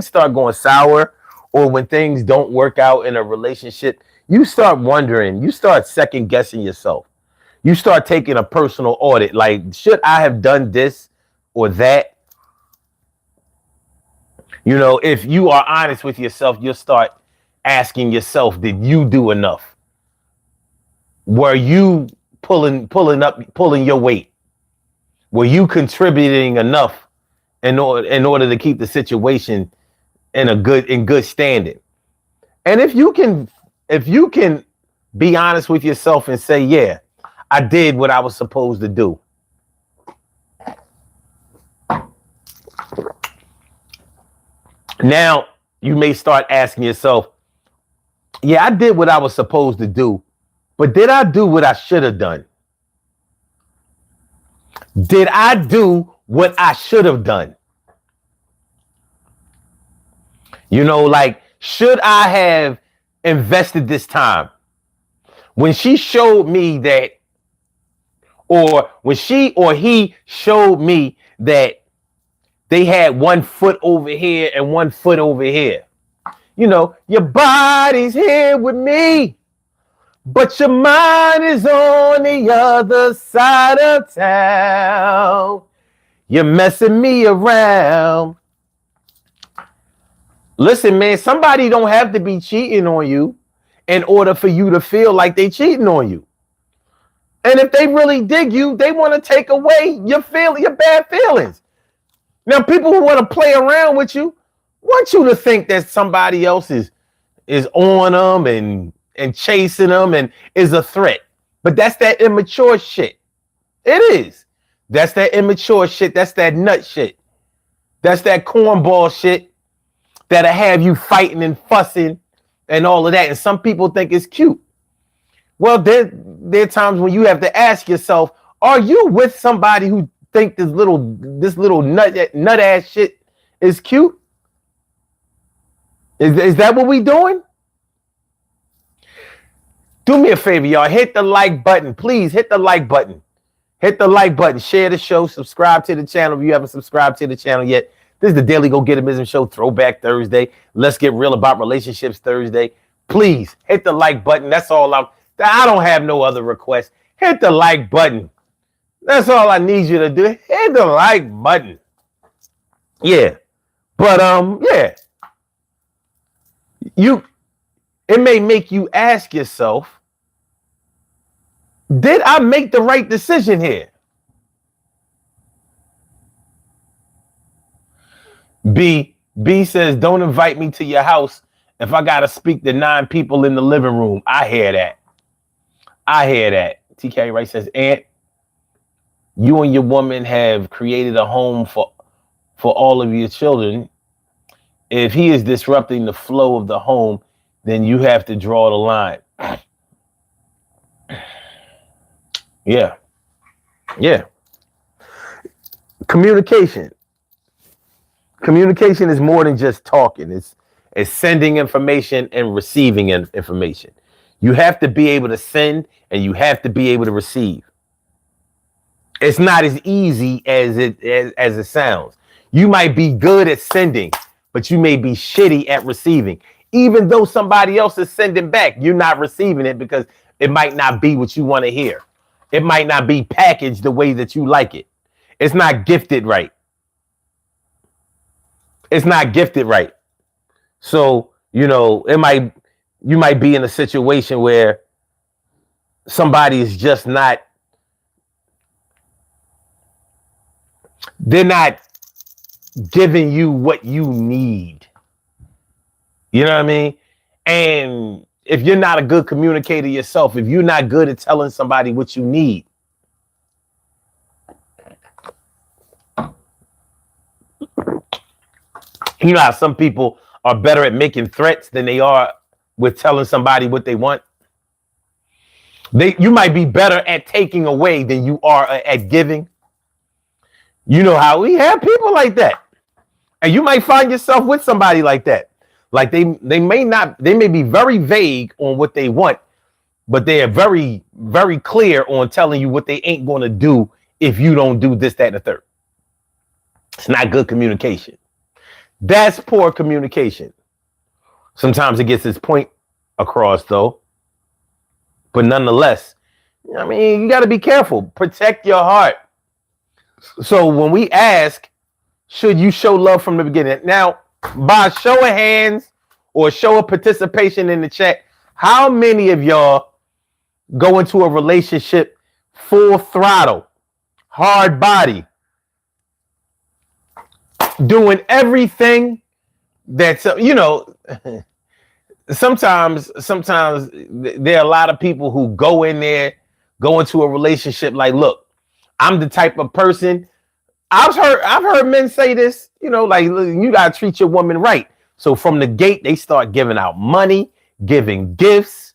start going sour or when things don't work out in a relationship, you start wondering, you start second guessing yourself. You start taking a personal audit. Like, should I have done this or that? You know, if you are honest with yourself, you'll start asking yourself, did you do enough? Were you pulling your weight? Were you contributing enough in order to keep the situation in good standing? And if you can be honest with yourself and say, yeah, I did what I was supposed to do. Now you may start asking yourself, yeah, I did what I was supposed to do, but did I do what I should have done? Did I do what I should have done? You know, like, should I have invested this time? When she showed me that, or when she or he showed me that they had 1 foot over here and 1 foot over here. You know, your body's here with me, but your mind is on the other side of town. You're messing me around. Listen, man, somebody don't have to be cheating on you in order for you to feel like they cheating on you. And if they really dig you, they want to take away your bad feelings. Now, people who want to play around with you want you to think that somebody else is on them and chasing them and is a threat. But that's that immature shit. It is. That's that immature shit. That's that nut shit. That's that cornball shit that'll have you fighting and fussing and all of that. And some people think it's cute. Well, there are times when you have to ask yourself, are you with somebody who think this little nut ass shit is cute? Is that what we doing? Do me a favor, y'all. Hit the like button. Please hit the like button. Hit the like button. Share the show. Subscribe to the channel if you haven't subscribed to the channel yet. This is the Daily Go Get It Show, Throwback Thursday. Let's get real about relationships Thursday. Please hit the like button. That's all I don't have no other request. Hit the like button. That's all I need you to do. Hit the like button. Yeah. But yeah. It may make you ask yourself, did I make the right decision here? B says, don't invite me to your house if I got to speak to 9 people in the living room. I hear that. TK Wright says, Aunt, you and your woman have created a home for all of your children. If he is disrupting the flow of the home, then you have to draw the line. Yeah. Yeah. Communication. Communication is more than just talking. It's sending information and receiving information. You have to be able to send and you have to be able to receive. It's not as easy as it sounds. You might be good at sending, but you may be shitty at receiving. Even though somebody else is sending back, you're not receiving it because it might not be what you want to hear. It might not be packaged the way that you like it. It's not gifted right. It's not gifted right. So, you might be in a situation where somebody is just not, they're not giving you what you need. You know what I mean? And if you're not a good communicator yourself, if you're not good at telling somebody what you need, you know how some people are better at making threats than they are with telling somebody what they want? You might be better at taking away than you are at giving. You know how we have people like that. And you might find yourself with somebody like that. Like they may be very vague on what they want, but they are very, very clear on telling you what they ain't going to do if you don't do this, that, and the third. It's not good communication. That's poor communication. Sometimes it gets its point across, though. But nonetheless, I mean, you got to be careful. Protect your heart. So when we ask, should you show love from the beginning? Now, by show of hands or show of participation in the chat, how many of y'all go into a relationship full throttle, hard body, doing everything that's, sometimes there are a lot of people who go into a relationship like, look, I'm the type of person. I've heard men say this, like, you got to treat your woman right. So from the gate, they start giving out money, giving gifts.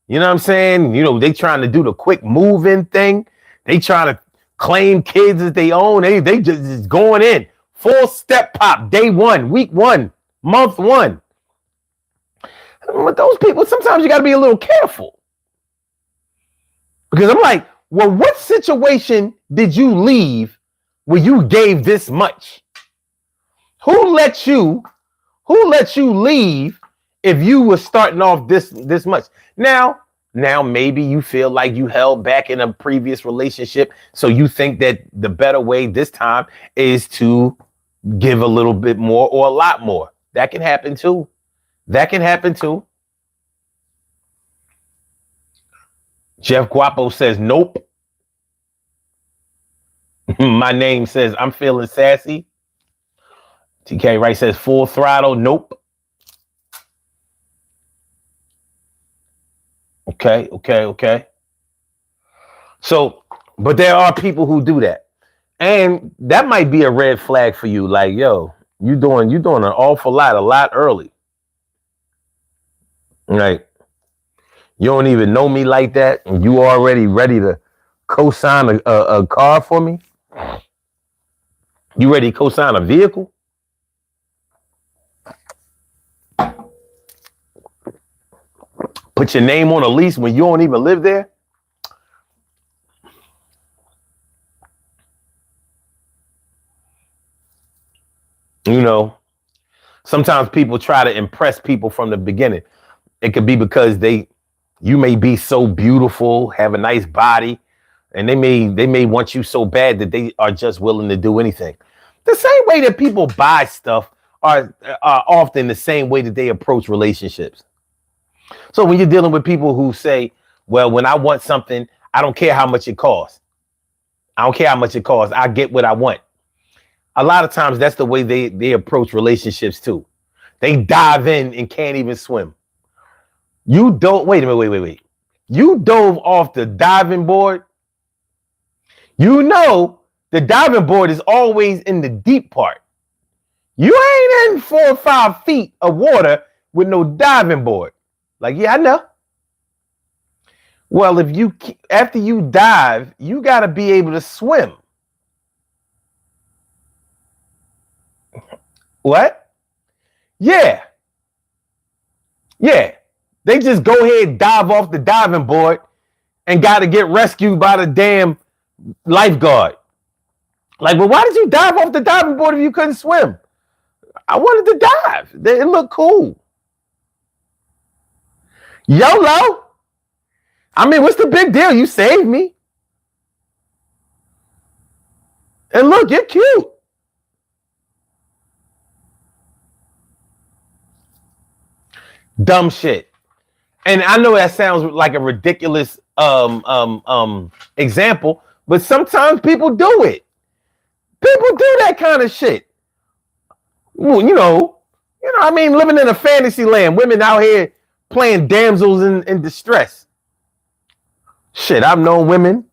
You know what I'm saying? They trying to do the quick move-in thing. They trying to claim kids as they own. They just going in. Full step pop, day one, week one, month one. With those people, sometimes you got to be a little careful. Because I'm like, well, what situation did you leave where you gave this much? Who let you leave if you were starting off this much? Now maybe you feel like you held back in a previous relationship, so you think that the better way this time is to give a little bit more or a lot more. That can happen too. Jeff Guapo says nope. My name says I'm feeling sassy. TK Wright says full throttle. Nope. Okay. So, but there are people who do that. And that might be a red flag for you. Like, yo, you doing an awful lot, a lot early. Like, you don't even know me like that, and you already ready to co-sign a car for me? You ready to co-sign a vehicle? Put your name on a lease when you don't even live there? Sometimes people try to impress people from the beginning. It could be because you may be so beautiful, have a nice body, and they may want you so bad that they are just willing to do anything. The same way that people buy stuff are often the same way that they approach relationships. So when you're dealing with people who say, well, when I want something, I don't care how much it costs. I get what I want. A lot of times that's the way they approach relationships too. They dive in and can't even swim. You don't, wait a minute, wait. You dove off the diving board. The diving board is always in the deep part. You ain't in 4 or 5 feet of water with no diving board. Like, yeah, I know. Well, if you after you dive, you got to be able to swim. What? Yeah. Yeah. They just go ahead and dive off the diving board and got to get rescued by the damn lifeguard. Like, well, why did you dive off the diving board if you couldn't swim? I wanted to dive. It looked cool. YOLO. I mean, what's the big deal? You saved me. And look, you're cute. Dumb shit. And I know that sounds like a ridiculous example, but sometimes people do it. People do that kind of shit. Well, I mean, living in a fantasy land, women out here playing damsels in distress. Shit, I've known women.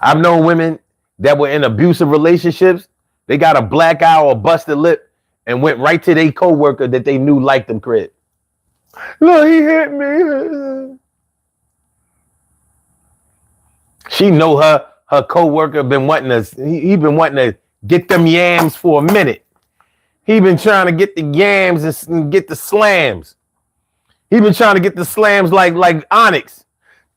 I've known women that were in abusive relationships. They got a black eye or a busted lip and went right to their coworker that they knew liked them crib. Look, he hit me. She know her coworker been wanting to. He been wanting to get them yams for a minute. He been trying to get the yams and get the slams. He been trying to get the slams like Onyx.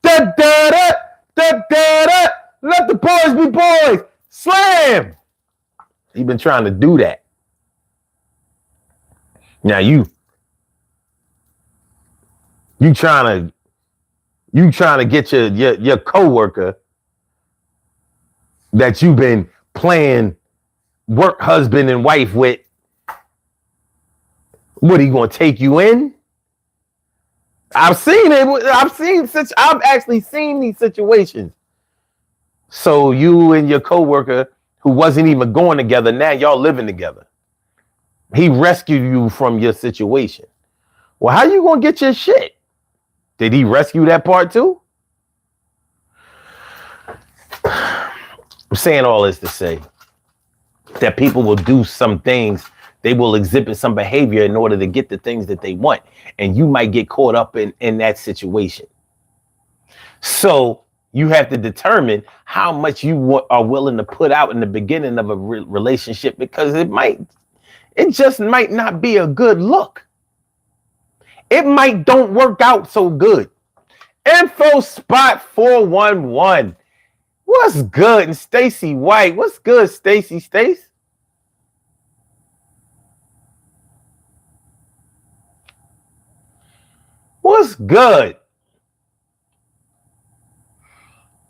Da da da da da da. Let the boys be boys. Slam. He been trying to do that. Now you trying to get your coworker that you've been playing work husband and wife with. What, he gonna take you in? I've seen it. I've actually seen these situations. So you and your coworker who wasn't even going together, now y'all living together. He rescued you from your situation. Well, how you gonna get your shit? Did he rescue that part too? I'm saying all this to say that people will do some things. They will exhibit some behavior in order to get the things that they want. And you might get caught up in that situation. So you have to determine how much you are willing to put out in the beginning of a relationship, because it just might not be a good look. It might don't work out so good. Info Spot 411. What's good? And Stacy White. What's good, Stacy? Stace? What's good?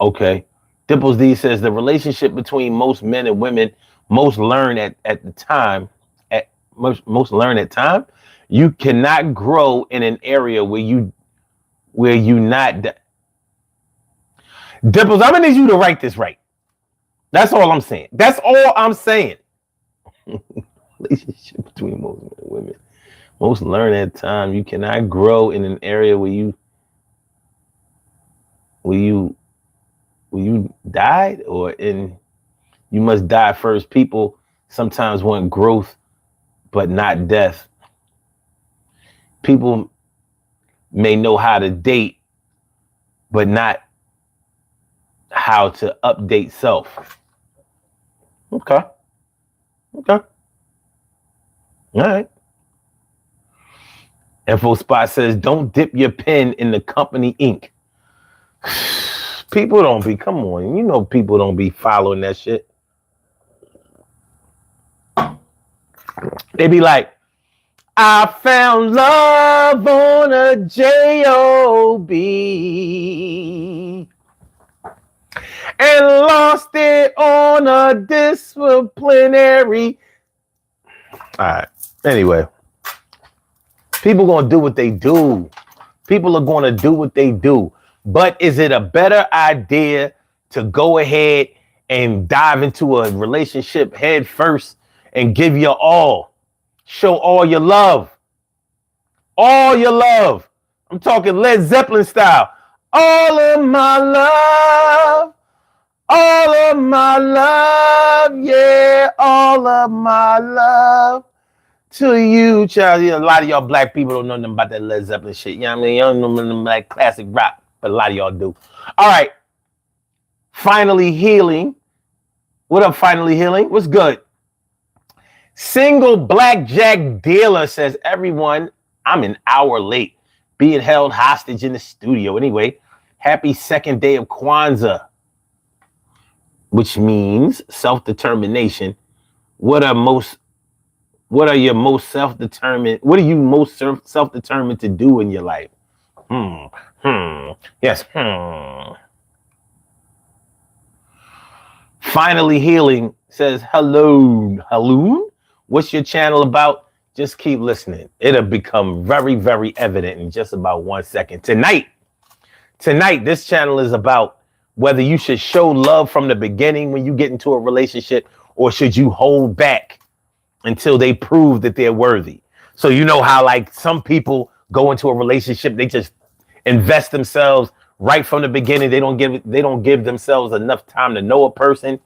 Okay. Dimples D says the relationship between most men and women most learn at the time. Most learn at time. You cannot grow in an area where you not. Dimples, I'm gonna need you to write this right. That's all I'm saying. That's all I'm saying. Relationship between most men and women. Most learn at time. You cannot grow in an area where you died, or you must die first. People sometimes want growth, but not death. People may know how to date, but not how to update self. Okay. All right. Info Spot says, don't dip your pen in the company ink. People don't be, come on, people don't be following that shit. They be like, I found love on a job and lost it on a disciplinary. All right. Anyway, people gonna do what they do. People are gonna do what they do. But is it a better idea to go ahead and dive into a relationship head first and give your all? Show all your love. All your love. I'm talking Led Zeppelin style. All of my love. All of my love. Yeah, all of my love to you, child. A lot of y'all black people don't know nothing about that Led Zeppelin shit. You know what I mean? Y'all don't know nothing about that classic rock, but a lot of y'all do. All right. Finally Healing. What up, Finally Healing? What's good? Single blackjack dealer says, everyone, I'm an hour late, being held hostage in the studio. Anyway, happy second day of Kwanzaa, which means self-determination. What are you most self-determined to do in your life? Yes. Finally Healing says, hello. What's your channel about? Just keep listening. It'll become very, very evident in just about 1 second. Tonight, this channel is about whether you should show love from the beginning when you get into a relationship, or should you hold back until they prove that they're worthy. So you know how like some people go into a relationship, they just invest themselves right from the beginning. They don't give themselves enough time to know a person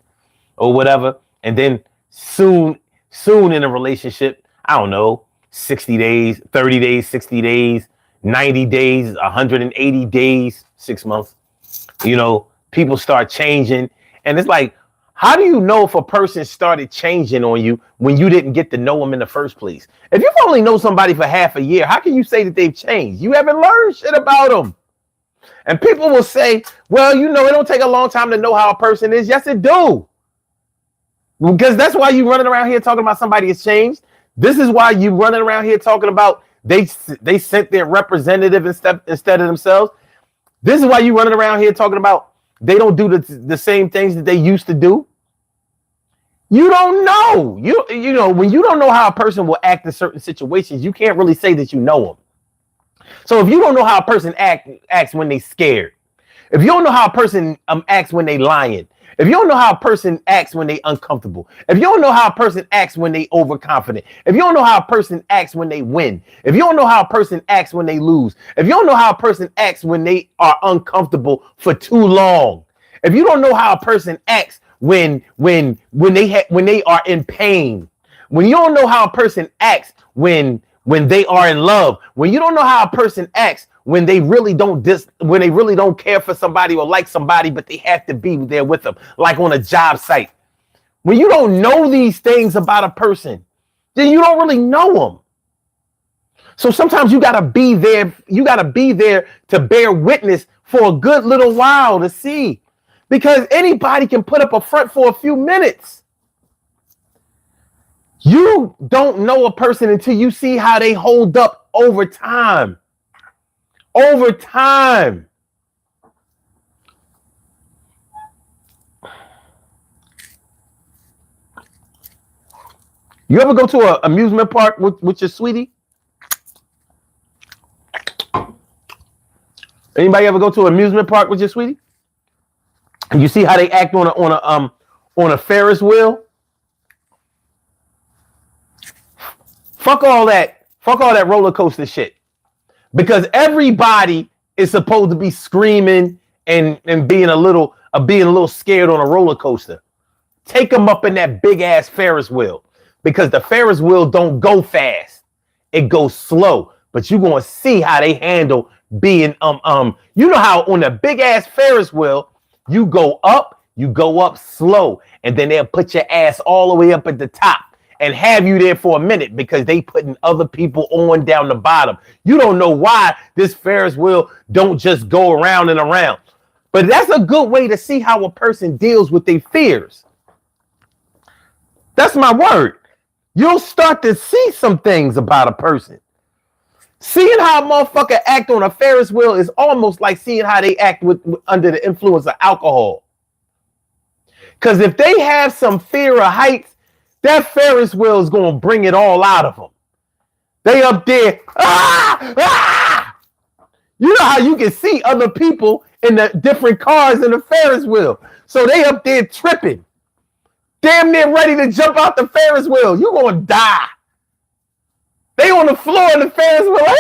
or whatever. And then soon in a relationship, I don't know, 60 days, 30 days, 60 days, 90 days, 180 days, 6 months, you know, people start changing. And it's like, how do you know if a person started changing on you when you didn't get to know them in the first place? If you've only known somebody for half a year, how can you say that they've changed? You haven't learned shit about them. And people will say, well, you know, it don't take a long time to know how a person is. Yes, it do. Because that's why you running around here talking about somebody has changed. This is why you running around here talking about they sent their representative instead of themselves. This is why you running around here talking about they don't do the same things that they used to do. You don't know. You know, when you don't know how a person will act in certain situations, you can't really say that you know them. So if you don't know how a person acts when they scared, if you don't know how a person acts when they lying, if you don't know how a person acts when they uncomfortable, if you don't know how a person acts when they overconfident, if you don't know how a person acts when they win, if you don't know how a person acts when they lose, if you don't know how a person acts when they are uncomfortable for too long, if you don't know how a person acts when they are in pain, when you don't know how a person acts when they are in love, when you don't know how a person acts when they really don't care for somebody or like somebody, but they have to be there with them, like on a job site. When you don't know these things about a person, then you don't really know them. So sometimes you gotta be there. You gotta be there to bear witness for a good little while to see, because anybody can put up a front for a few minutes. You don't know a person until you see how they hold up over time. Over time. You ever go to an amusement park with your sweetie? Anybody ever go to an amusement park with your sweetie? And you see how they act on a Ferris wheel? Fuck all that roller coaster shit. Because everybody is supposed to be screaming and being a little scared on a roller coaster. Take them up in that big ass Ferris wheel, because the Ferris wheel don't go fast. It goes slow. But you're gonna see how they handle being you know how on the big ass Ferris wheel you go up slow, and then they'll put your ass all the way up at the top and have you there for a minute, because they putting other people on down the bottom. You don't know why this Ferris wheel don't just go around and around. But that's a good way to see how a person deals with their fears. That's my word. You'll start to see some things about a person. Seeing how a motherfucker act on a Ferris wheel is almost like seeing how they act under the influence of alcohol. Because if they have some fear of heights, that Ferris wheel is going to bring it all out of them. They up there. You know how you can see other people in the different cars in the Ferris wheel. So they up there tripping. Damn near ready to jump out the Ferris wheel. You're going to die. They on the floor in the Ferris wheel. Like,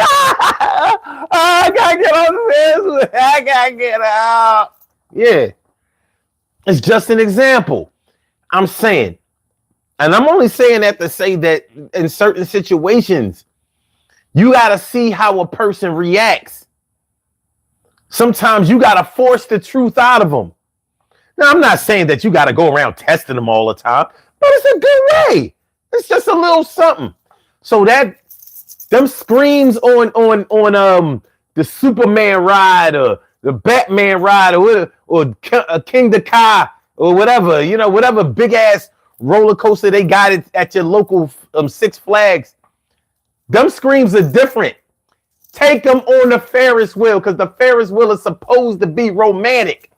I got to get on the Ferris wheel. I got to get out. Yeah. It's just an example. I'm saying, And I'm only saying that to say that in certain situations, you got to see how a person reacts. Sometimes you got to force the truth out of them. Now, I'm not saying that you got to go around testing them all the time, but it's a good way. It's just a little something. So that them screams on the Superman ride or the Batman ride or King the Kai or whatever, whatever big ass roller coaster they got at your local Six Flags. Them screams are different. Take them on the Ferris wheel, because the Ferris wheel is supposed to be romantic.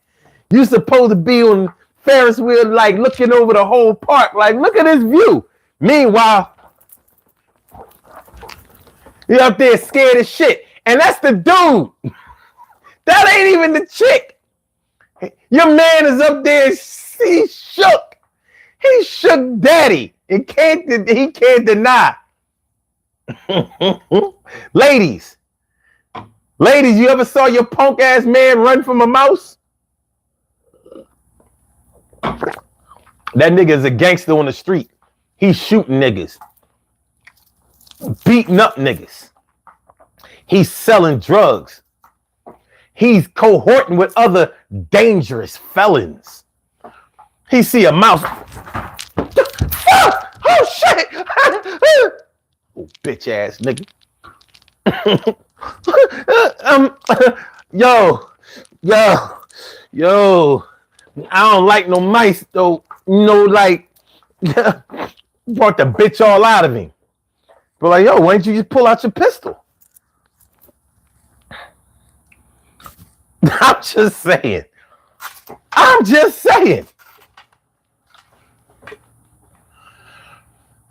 You're supposed to be on Ferris wheel, like looking over the whole park, like look at this view. Meanwhile, you're up there scared as shit, and that's the dude. That ain't even the chick. Your man is up there. He's shook. He shook daddy. He can't deny. Ladies, you ever saw your punk ass man run from a mouse? That nigga is a gangster on the street. He's shooting niggas, beating up niggas. He's selling drugs. He's cohorting with other dangerous felons. He see a mouse. Oh shit! Oh, bitch ass nigga. Yo. I don't like no mice though. Like brought the bitch all out of him. But like, yo, why don't you just pull out your pistol? I'm just saying.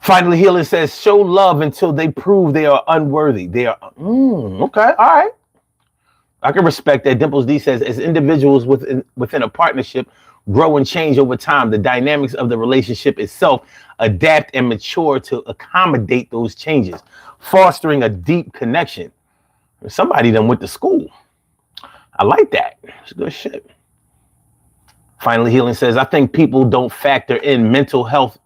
Finally, Healing says, show love until they prove they are unworthy. They are, okay, all right. I can respect that. Dimples D says, as individuals within a partnership grow and change over time, the dynamics of the relationship itself adapt and mature to accommodate those changes, fostering a deep connection. Somebody done went to school. I like that. It's good shit. Finally, Healing says, I think people don't factor in mental health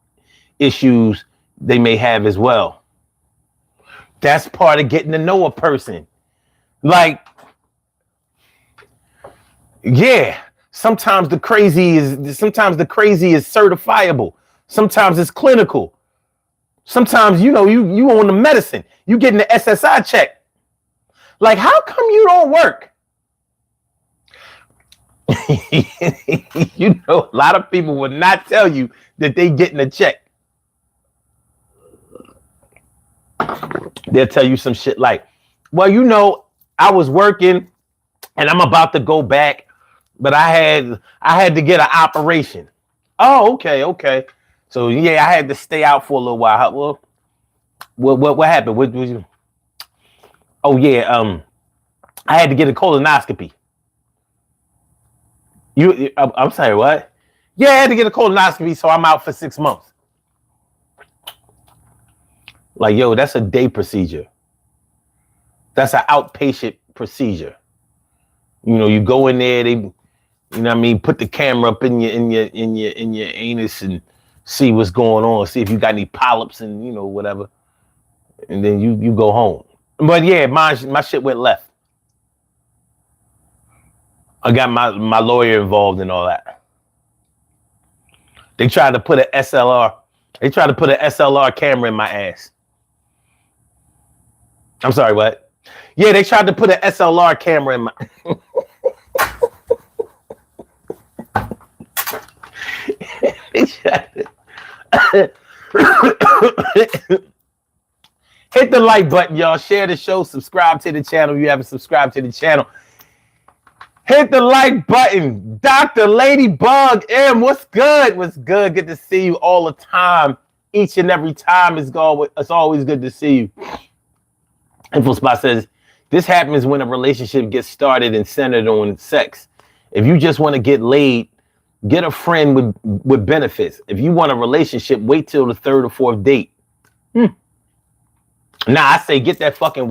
issues they may have as well. That's part of getting to know a person. Like, yeah, sometimes the crazy is certifiable. Sometimes it's clinical. Sometimes, you on the medicine. You getting the SSI check. Like, how come you don't work? A lot of people would not tell you that they getting a check. They'll tell you some shit like, well, I was working and I'm about to go back, but I had to get an operation. Oh, okay. So yeah, I had to stay out for a little while. Well, what happened? What was you? Oh yeah, I had to get a colonoscopy. I'm sorry, what? Yeah, I had to get a colonoscopy, so I'm out for 6 months. Like, yo, that's a day procedure. That's an outpatient procedure. You go in there, they, put the camera up in your anus and see what's going on, see if you got any polyps and whatever, and then you go home. But yeah, my shit went left. I got my lawyer involved in all that. They tried to put an SLR. They tried to put an SLR camera in my ass. I'm sorry, what? Yeah, they tried to put an SLR camera in my. Hit the like button, y'all. Share the show. Subscribe to the channel if you haven't subscribed to the channel. Hit the like button. Dr. Ladybug M, what's good? What's good? Good to see you all the time. Each and every time. It's always good to see you. InfoSpot says, this happens when a relationship gets started and centered on sex. If you just want to get laid, get a friend with benefits. If you want a relationship, wait till the third or fourth date. Nah, I say get that fucking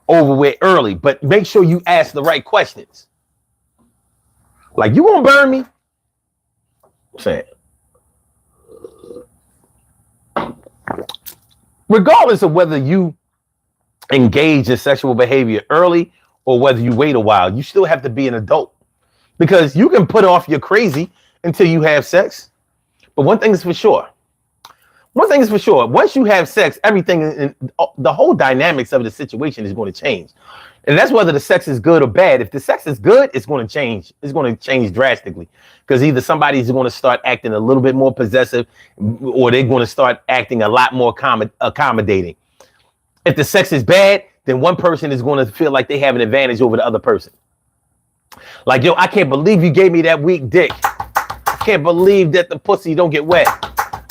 over with early, but make sure you ask the right questions. Like, you gonna burn me? I'm saying. regardless of whether you engage in sexual behavior early or whether you wait a while, you still have to be an adult, because you can put off your crazy until you have sex. But one thing is for sure. Once you have sex, everything, the whole dynamics of the situation is going to change. And that's whether the sex is good or bad. If the sex is good, it's going to change. It's going to change drastically, because either somebody's going to start acting a little bit more possessive, or they're going to start acting a lot more accommodating. If the sex is bad, then one person is going to feel like they have an advantage over the other person. Like, yo, I can't believe you gave me that weak dick. I can't believe that the pussy don't get wet.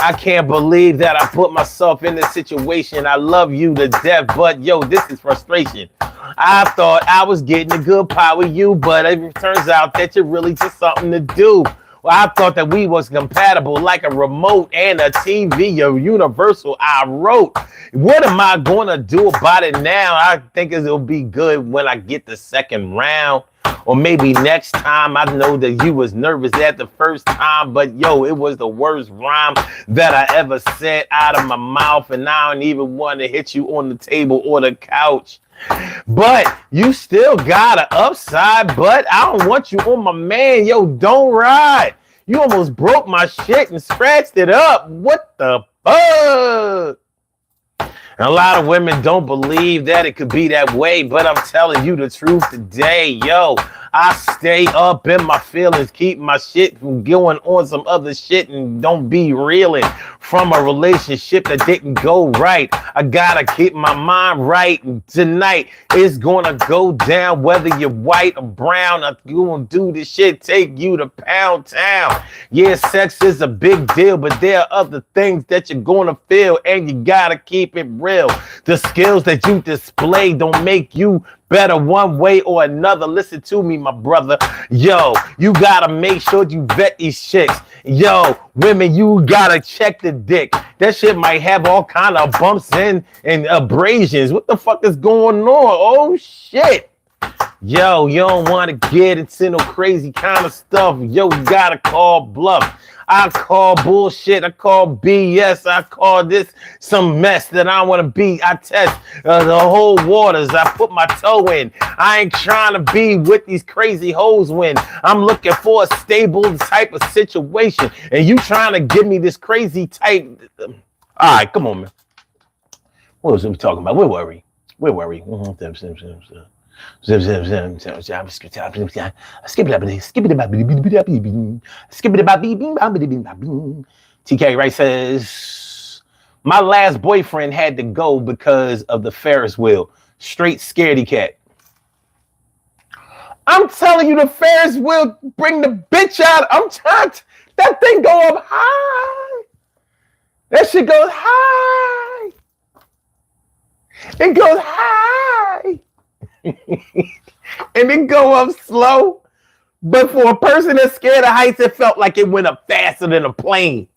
I can't believe that I put myself in this situation. I love you to death, but yo, this is frustration. I thought I was getting a good pie with you, but it turns out that you're really just something to do. Well, I thought that we was compatible like a remote and a TV, a universal. I wrote, what am I going to do about it now? I think it'll be good when I get the second round. Or maybe next time. I know that you was nervous at the first time, but yo, it was the worst rhyme that I ever said out of my mouth. And I don't even want to hit you on the table or the couch. But you still got an upside, but I don't want you on my man. Yo, don't ride. You almost broke my shit and scratched it up. What the fuck? And a lot of women don't believe that it could be that way, but I'm telling you the truth today. Yo, I stay up in my feelings, keep my shit from going on some other shit, and don't be reeling from a relationship that didn't go right. I gotta keep my mind right. And tonight it's gonna go down, whether you're white or brown. I'm gonna do this shit, take you to Pound Town. Yeah, sex is a big deal, but there are other things that you're gonna feel, and you gotta keep it real. The skills that you display don't make you better one way or another. Listen to me, my brother. Yo, you gotta make sure you vet these chicks. Yo, women, you gotta check the dick. That shit might have all kind of bumps and abrasions. What the fuck is going on? Oh shit. Yo, you don't want to get into no crazy kind of stuff. Yo, you gotta call bluff. I call bullshit. I call BS. I call this some mess that I want to be. I test the whole waters. I put my toe in. I ain't trying to be with these crazy hoes when I'm looking for a stable type of situation. And you trying to give me this crazy type. All right, come on, man. What was we talking about? Where were we? Skip it. TK Wright says, my last boyfriend had to go because of the Ferris wheel. Straight scaredy cat. I'm telling you, the Ferris wheel bring the bitch out. I'm trying to, that thing go up high. That shit goes high. It goes high. And then go up slow. But for a person that's scared of heights, it felt like it went up faster than a plane.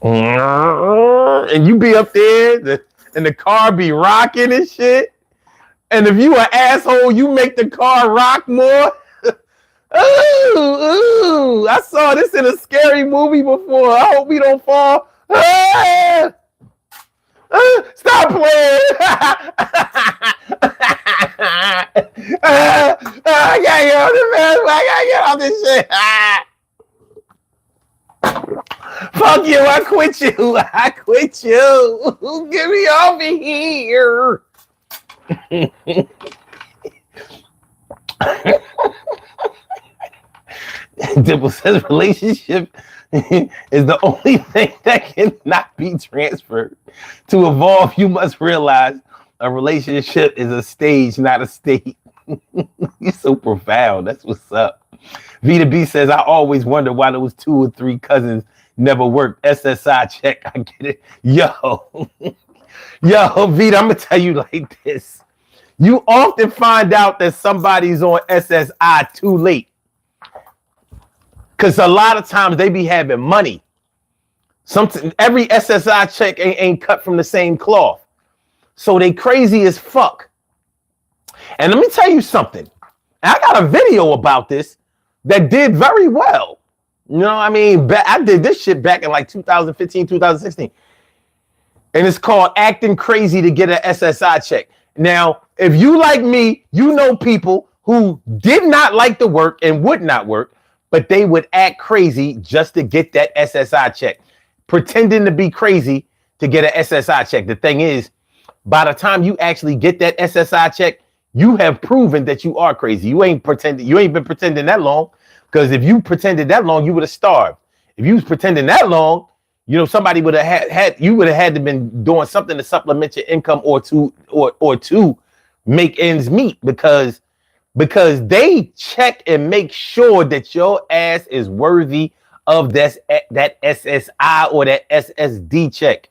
And you be up there, and the car be rocking and shit. And if you an asshole, you make the car rock more. Ooh, I saw this in a scary movie before. I hope we don't fall. Stop playing. I gotta get off this, man. I gotta get off this shit. Fuck you. I quit you. I quit you. Get me off of here. Dimple says relationship is the only thing that cannot be transferred. To evolve, you must realize a relationship is a stage, not a state. You're so profound. That's what's up. Vita B says, I always wonder why those 2 or 3 cousins never worked. SSI check. I get it. Yo, Vita, I'm going to tell you like this. You often find out that somebody's on SSI too late. Because a lot of times they be having money. Every SSI check ain't cut from the same cloth. So they crazy as fuck. And let me tell you something. I got a video about this that did very well. You know what I mean? I did this shit back in like 2015, 2016. And it's called acting crazy to get an SSI check. Now, if you like me, you know people who did not like to work and would not work, but they would act crazy just to get that SSI check, pretending to be crazy to get an SSI check. The thing is, by the time you actually get that SSI check, you have proven that you are crazy. You ain't pretending. You ain't been pretending that long, because if you pretended that long, you would have starved. If you was pretending that long, you know, somebody would have had you would have had to been doing something to supplement your income or to make ends meet, because they check and make sure that your ass is worthy of that SSI or that SSD check.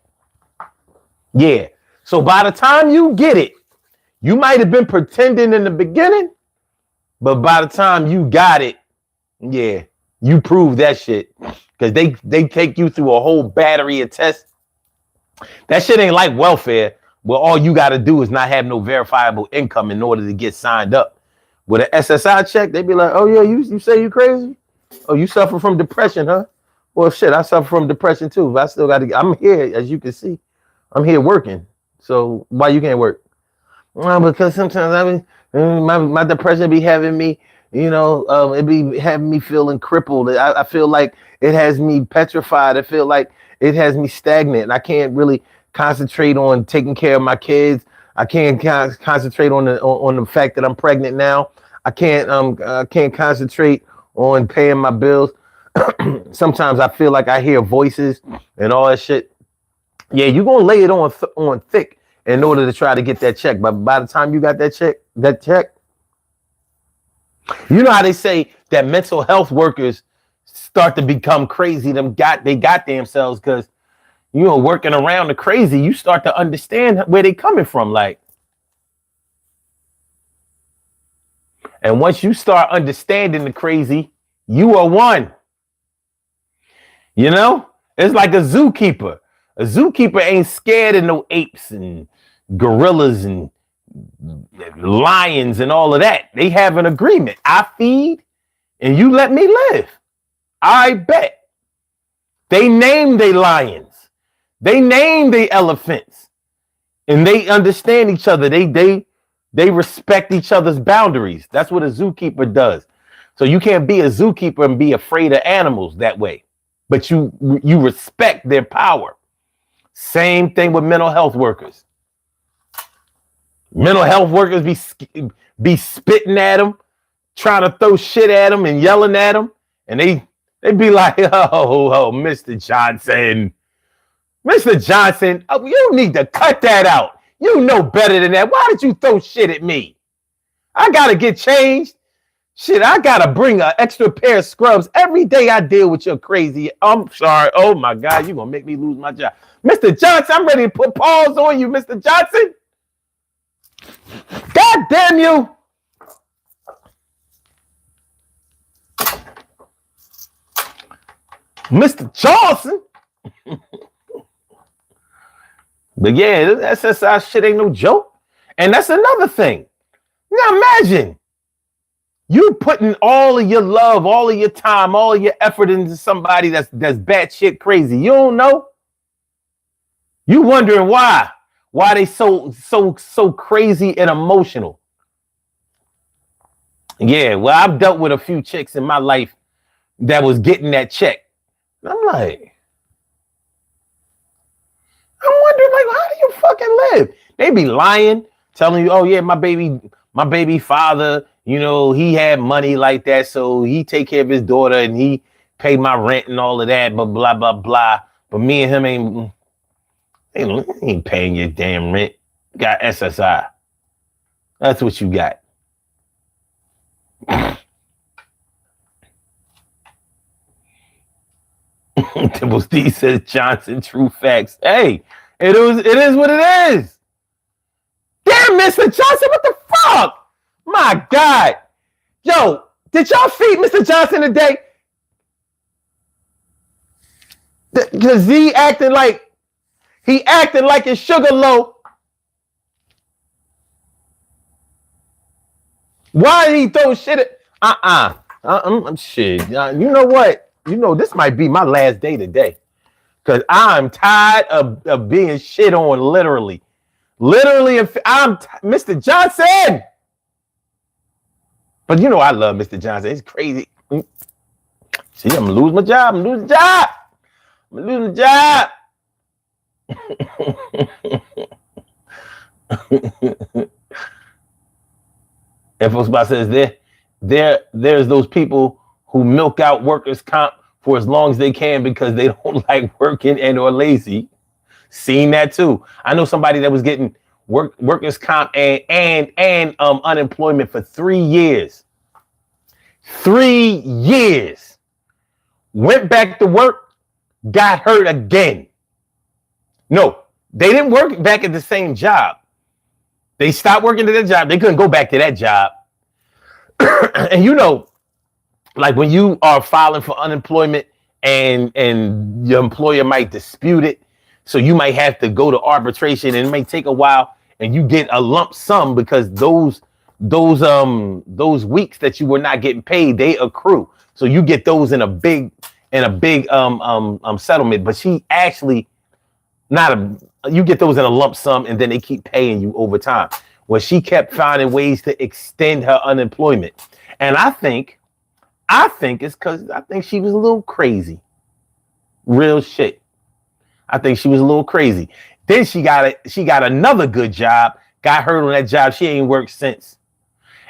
Yeah. So by the time you get it, you might have been pretending in the beginning, but by the time you got it, yeah, you prove that shit. Because they take you through a whole battery of tests. That shit ain't like welfare, where all you got to do is not have no verifiable income in order to get signed up. With an SSI check, they be like, oh yeah, you say you crazy? Oh, you suffer from depression, huh? Well, shit, I suffer from depression too, but I still got to, I'm here, as you can see. I'm here working. So why you can't work? Well, because sometimes my depression be having me, it be having me feeling crippled. I feel like it has me petrified. I feel like it has me stagnant. And I can't really concentrate on taking care of my kids. I can't concentrate on the fact that I'm pregnant now. I can't concentrate on paying my bills. Sometimes I feel like I hear voices and all that shit. Yeah, you're gonna lay it on thick in order to try to get that check. But by the time you got that check, you know how they say that mental health workers start to become crazy. They got themselves, because working around the crazy, you start to understand where they coming from. Like, and once you start understanding the crazy, you are one. It's like a zookeeper. A zookeeper ain't scared of no apes and gorillas and lions and all of that. They have an agreement. I feed and you let me live. I bet. They name their lions. They name their elephants. And they understand each other. They respect each other's boundaries. That's what a zookeeper does. So you can't be a zookeeper and be afraid of animals that way. But you respect their power. Same thing with mental health workers. Mental health workers be spitting at them, trying to throw shit at them and yelling at them. And they be like, oh, Mr. Johnson, you need to cut that out. You know better than that. Why did you throw shit at me? I got to get changed. Shit, I got to bring an extra pair of scrubs every day I deal with your crazy. I'm sorry. Oh, my God. You're going to make me lose my job. Mr. Johnson, I'm ready to put paws on you, Mr. Johnson. God damn you. Mr. Johnson. But yeah, this SSI shit ain't no joke. And that's another thing. Now imagine you putting all of your love, all of your time, all of your effort into somebody that's batshit crazy. You don't know. You wondering why they so crazy and emotional. Yeah, well, I've dealt with a few chicks in my life that was getting that check. And I'm like, I'm wondering, like, how do you fucking live? They be lying, telling you, oh yeah, my baby father, he had money like that, so he take care of his daughter and he pay my rent and all of that, but blah blah blah. But me and him ain't paying your damn rent. Got SSI. That's what you got. Dimple D says Johnson, true facts. Hey, it is what it is. Damn, Mr. Johnson, what the fuck? My God. Yo, did y'all feed Mr. Johnson today? Because he acting like his sugar low. Why did he throw shit at? Shit. You know what? This might be my last day today. Because I'm tired of being shit on, literally. I'm Mr. Johnson. But you know I love Mr. Johnson. It's crazy. See, I'm gonna lose my job. I'm losing the job. And folks about says there's those people who milk out workers' comp for as long as they can because they don't like working and or lazy. Seen that too. I know somebody that was getting workers' comp and unemployment for 3 years. 3 years. Went back to work, got hurt again. No, they didn't work back at the same job. They stopped working at that job. They couldn't go back to that job. And you know, like when you are filing for unemployment and your employer might dispute it, so you might have to go to arbitration and it may take a while, and you get a lump sum because those weeks that you were not getting paid, they accrue. So you get those in a big settlement. But she actually you get those in a lump sum and then they keep paying you over time. Well, she kept finding ways to extend her unemployment. And I think it's because I think she was a little crazy. Real shit. I think she was a little crazy. Then she got another good job, got hurt on that job. She ain't worked since.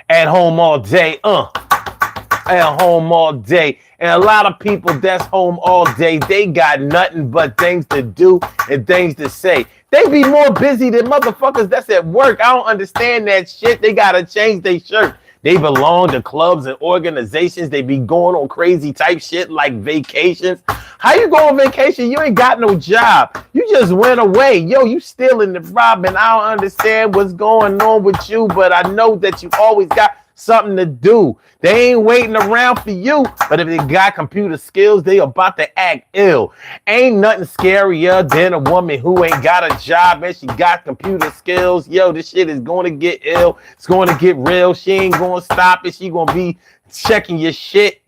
At home all day. At home all day. And a lot of people that's home all day, they got nothing but things to do and things to say. They be more busy than motherfuckers that's at work. I don't understand that shit. They gotta change their shirt. They belong to clubs and organizations. They be going on crazy type shit like vacations. How you go on vacation? You ain't got no job. You just went away. Yo, you still in the problem. I don't understand what's going on with you, but I know that you always got something to do. They ain't waiting around for you, but if they got computer skills, they about to act ill. Ain't nothing scarier than a woman who ain't got a job and she got computer skills. Yo, this shit is going to get ill. It's going to get real. She ain't going to stop it. She going to be checking your shit,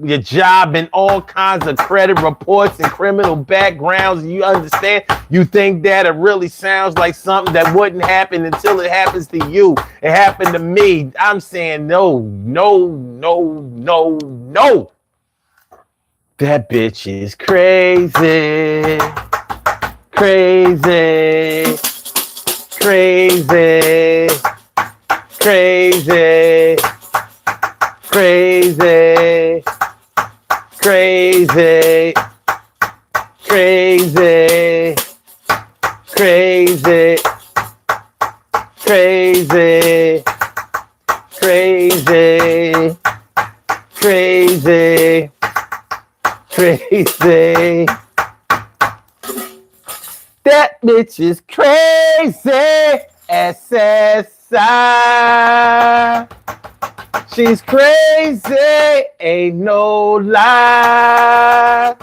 your job, and all kinds of credit reports and criminal backgrounds. You understand? You think that it really sounds like something that wouldn't happen until it happens to you. It happened to me. I'm saying no. That bitch is crazy. Crazy. Crazy. Crazy. Crazy. Crazy. Crazy. Crazy. Crazy. Crazy. Crazy. Crazy. That bitch is crazy. SSI. She's crazy. Ain't no lie.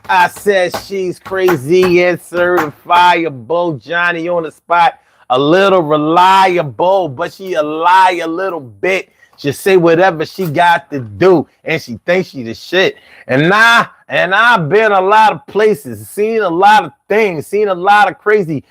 I said she's crazy and certifiable. Johnny on the spot. A little reliable, but she a lie a little bit. She say whatever she got to do, and she thinks she the shit. And I've been a lot of places, seen a lot of things, seen a lot of crazy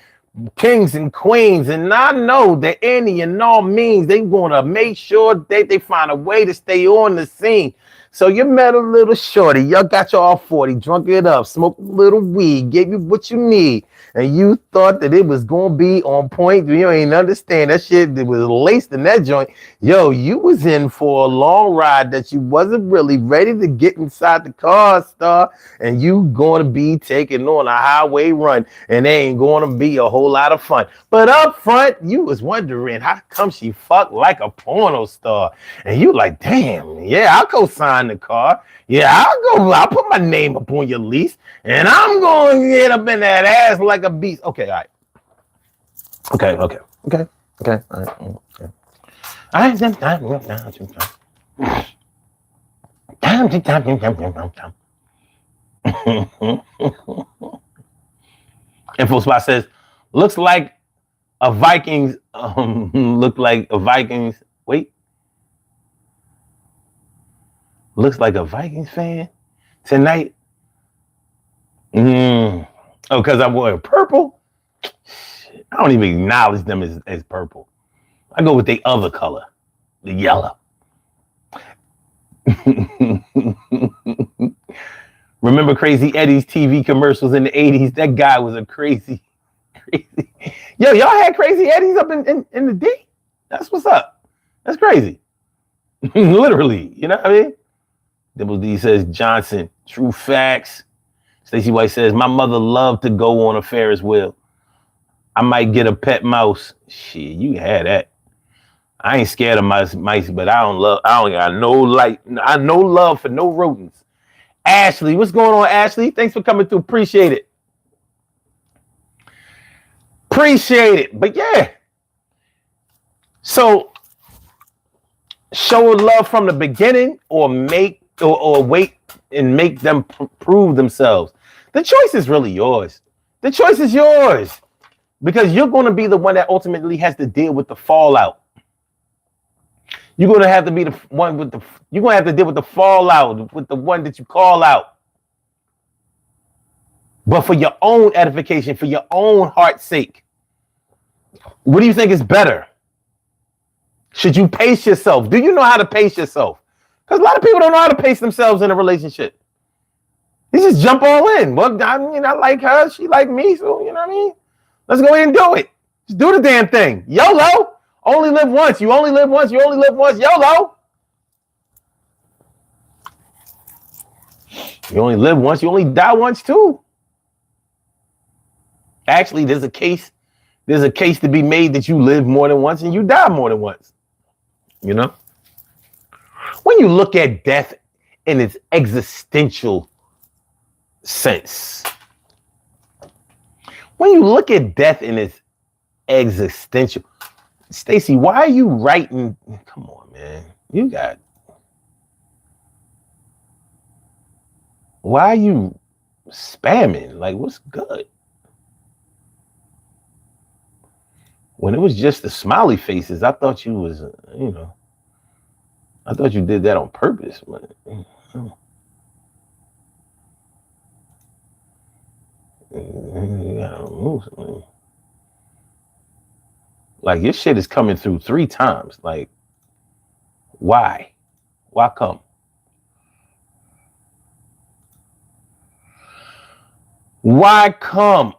kings and queens, and I know that any and all means they want to make sure that they find a way to stay on the scene. So you met a little shorty, y'all got you all 40, drunk it up, smoked a little weed, gave you what you need, and you thought that it was gonna be on point. You ain't understand that shit that was laced in that joint. Yo, you was in for a long ride that you wasn't really ready to get inside the car, star, and you gonna be taking on a highway run, and there ain't gonna be a whole lot of fun. But up front, you was wondering how come she fucked like a porno star, and you like, damn, yeah, I'll co-sign the car. Yeah, I'll put my name up on your lease, and I'm going to get up in that ass like a beast. Okay, all right. Okay. All right. Info Spot says, looks like a Vikings, looks like a Vikings fan tonight. Mm. Oh, because I wore purple? I don't even acknowledge them as purple. I go with the other color, the yellow. Remember Crazy Eddie's TV commercials in the 80s? That guy was a crazy. Yo, y'all had Crazy Eddie's up in the D? That's what's up. That's crazy. Literally, you know what I mean? Double D says Johnson, true facts. Stacey White says, my mother loved to go on a Ferris wheel. I might get a pet mouse. Shit, you had that. I ain't scared of mice, but I don't got no love for no rodents. Ashley, what's going on, Ashley? Thanks for coming through. Appreciate it. But yeah. So show love from the beginning or wait and make them prove themselves. The choice is really yours. The choice is yours because you're going to be the one that ultimately has to deal with the fallout. You're going to have to be the one you're going to have to deal with the fallout with the one that you call out. But for your own edification, for your own heart's sake, what do you think is better? Should you pace yourself? Do you know how to pace yourself? Because a lot of people don't know how to pace themselves in a relationship. You just jump all in. Well, I like her. She like me. So, you know what I mean? Let's go ahead and do it. Just do the damn thing. YOLO. Only live once. You only live once. You only live once. YOLO. You only live once. You only die once too. Actually, there's a case to be made that you live more than once and you die more than once. You know? When you look at death in its existential sense, when you look at death in its existential, Stacey, why are you writing? Come on, man. Why are you spamming? Like, what's good? When it was just the smiley faces, I thought you was, I thought you did that on purpose. But, like your shit is coming through 3 times. Like, why? Why come? Why come?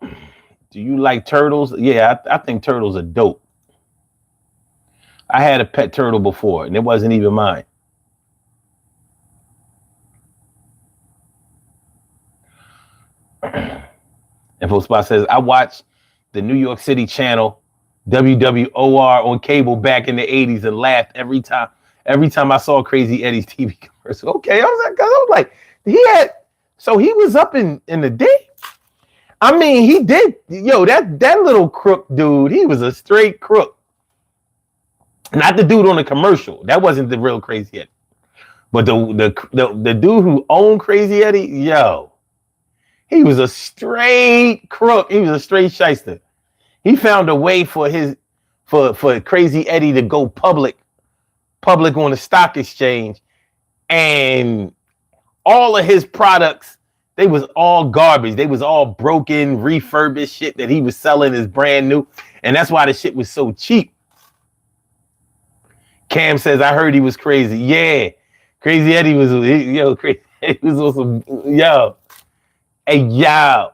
Do you like turtles? Yeah, I think turtles are dope. I had a pet turtle before, and it wasn't even mine. Info Spot says, I watched the New York City channel WWOR on cable back in the 80s and laughed every time I saw Crazy Eddie's TV commercial. Okay, I was like, he was up in the day. I mean, he did. Yo, that little crook dude, he was a straight crook. Not the dude on the commercial. That wasn't the real Crazy Eddie. But the dude who owned Crazy Eddie, yo, he was a straight crook. He was a straight shyster. He found a way for Crazy Eddie to go public on the stock exchange, and all of his products, they was all garbage. They was all broken, refurbished shit that he was selling as brand new, and that's why the shit was so cheap. Cam says, I heard he was crazy. Yeah, Crazy Eddie was, Crazy Eddie was awesome. Yo. Hey, yo.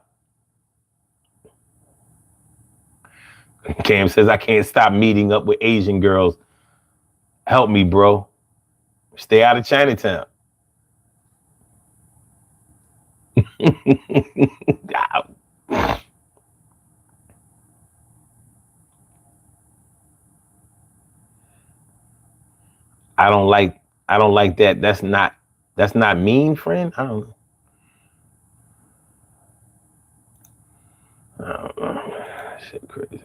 Cam says, I can't stop meeting up with Asian girls. Help me, bro. Stay out of Chinatown. I don't like that. That's not mean, friend. I don't know. Shit crazy.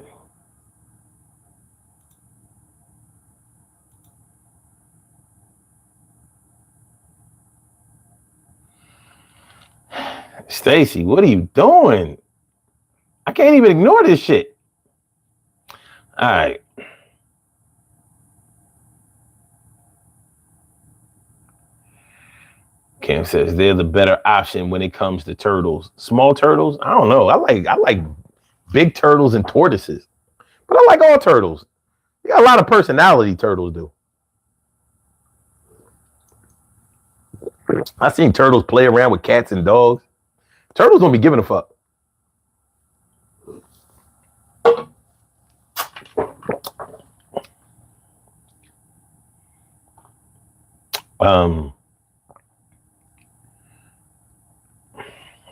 Stacey, what are you doing? I can't even ignore this shit. All right. Cam says they're the better option when it comes to turtles. Small turtles, I don't know. I like big turtles and tortoises, but I like all turtles. They got a lot of personality. Turtles do. I seen turtles play around with cats and dogs. Turtles don't be giving a fuck.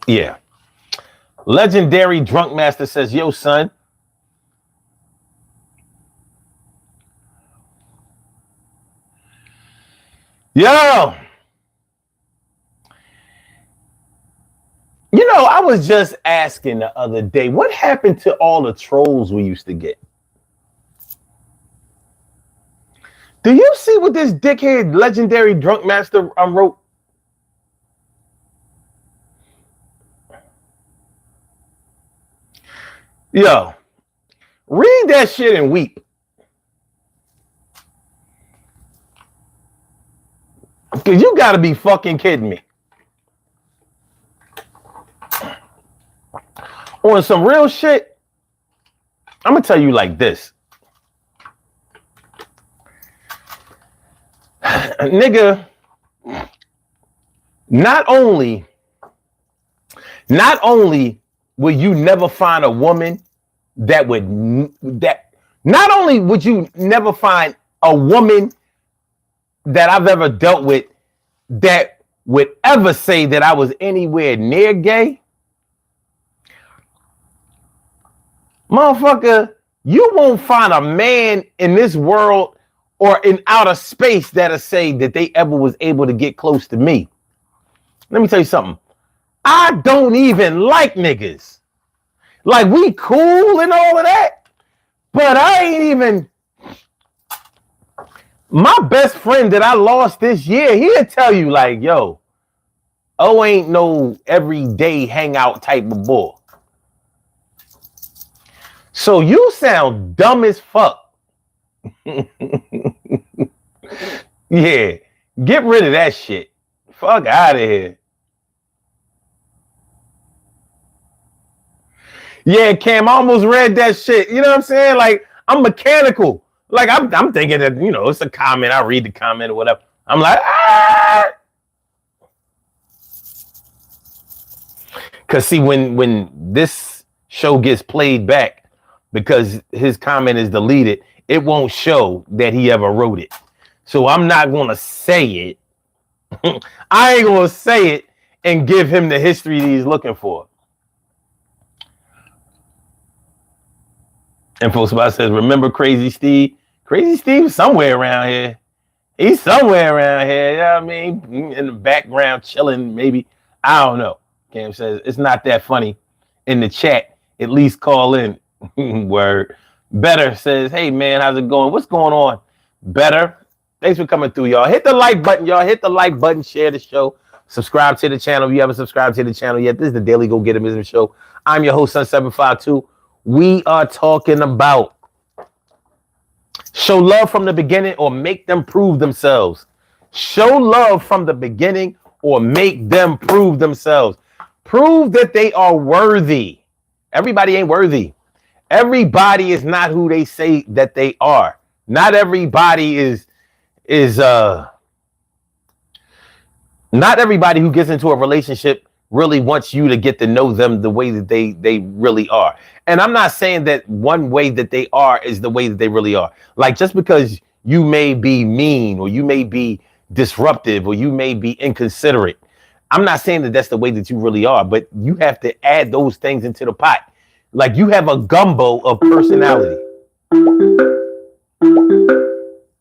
Yeah. Legendary Drunk Master says, yo, son. Yo. You know, I was just asking the other day, what happened to all the trolls we used to get? Do you see what this dickhead Legendary Drunk Master wrote? Yo, read that shit and weep. Because you got to be fucking kidding me. On some real shit, I'm going to tell you like this. Nigga, not only will you never find a woman not only would you never find a woman that I've ever dealt with that would ever say that I was anywhere near gay. Motherfucker, you won't find a man in this world or in outer space that'll say that they ever was able to get close to me. Let me tell you something. I don't even like niggas. Like, we cool and all of that, but I ain't even. My best friend that I lost this year, he'll tell you like, yo, oh, ain't no everyday hangout type of boy. So you sound dumb as fuck. Yeah, get rid of that shit. Fuck out of here. Yeah, Cam, I almost read that shit. You know what I'm saying? Like, I'm mechanical. Like, I'm thinking that, you know, it's a comment. I read the comment or whatever. I'm like, ah. Because, see, when this show gets played back, because his comment is deleted, it won't show that he ever wrote it. So I'm not going to say it. I ain't going to say it and give him the history that he's looking for. And folks about says, remember Crazy Steve? Crazy Steve's somewhere around here. He's somewhere around here. You know what I mean? In the background, chilling, maybe. I don't know. Cam says, it's not that funny. In the chat, at least call in. Word. Better says, hey, man, how's it going? What's going on? Better. Thanks for coming through, y'all. Hit the like button, y'all. Hit the like button. Share the show. Subscribe to the channel if you haven't subscribed to the channel yet. This is the Daily Go Get 'Em Show. I'm your host, Sun752. We are talking about show love from the beginning or make them prove themselves. Show love from the beginning or make them prove themselves. Prove that they are worthy. Everybody ain't worthy. Everybody is not who they say that they are. Not everybody is not everybody who gets into a relationship really wants you to get to know them the way that they really are. And I'm not saying that one way that they are is the way that they really are. Like, just because you may be mean or you may be disruptive or you may be inconsiderate, I'm not saying that that's the way that you really are, but you have to add those things into the pot. Like, you have a gumbo of personality.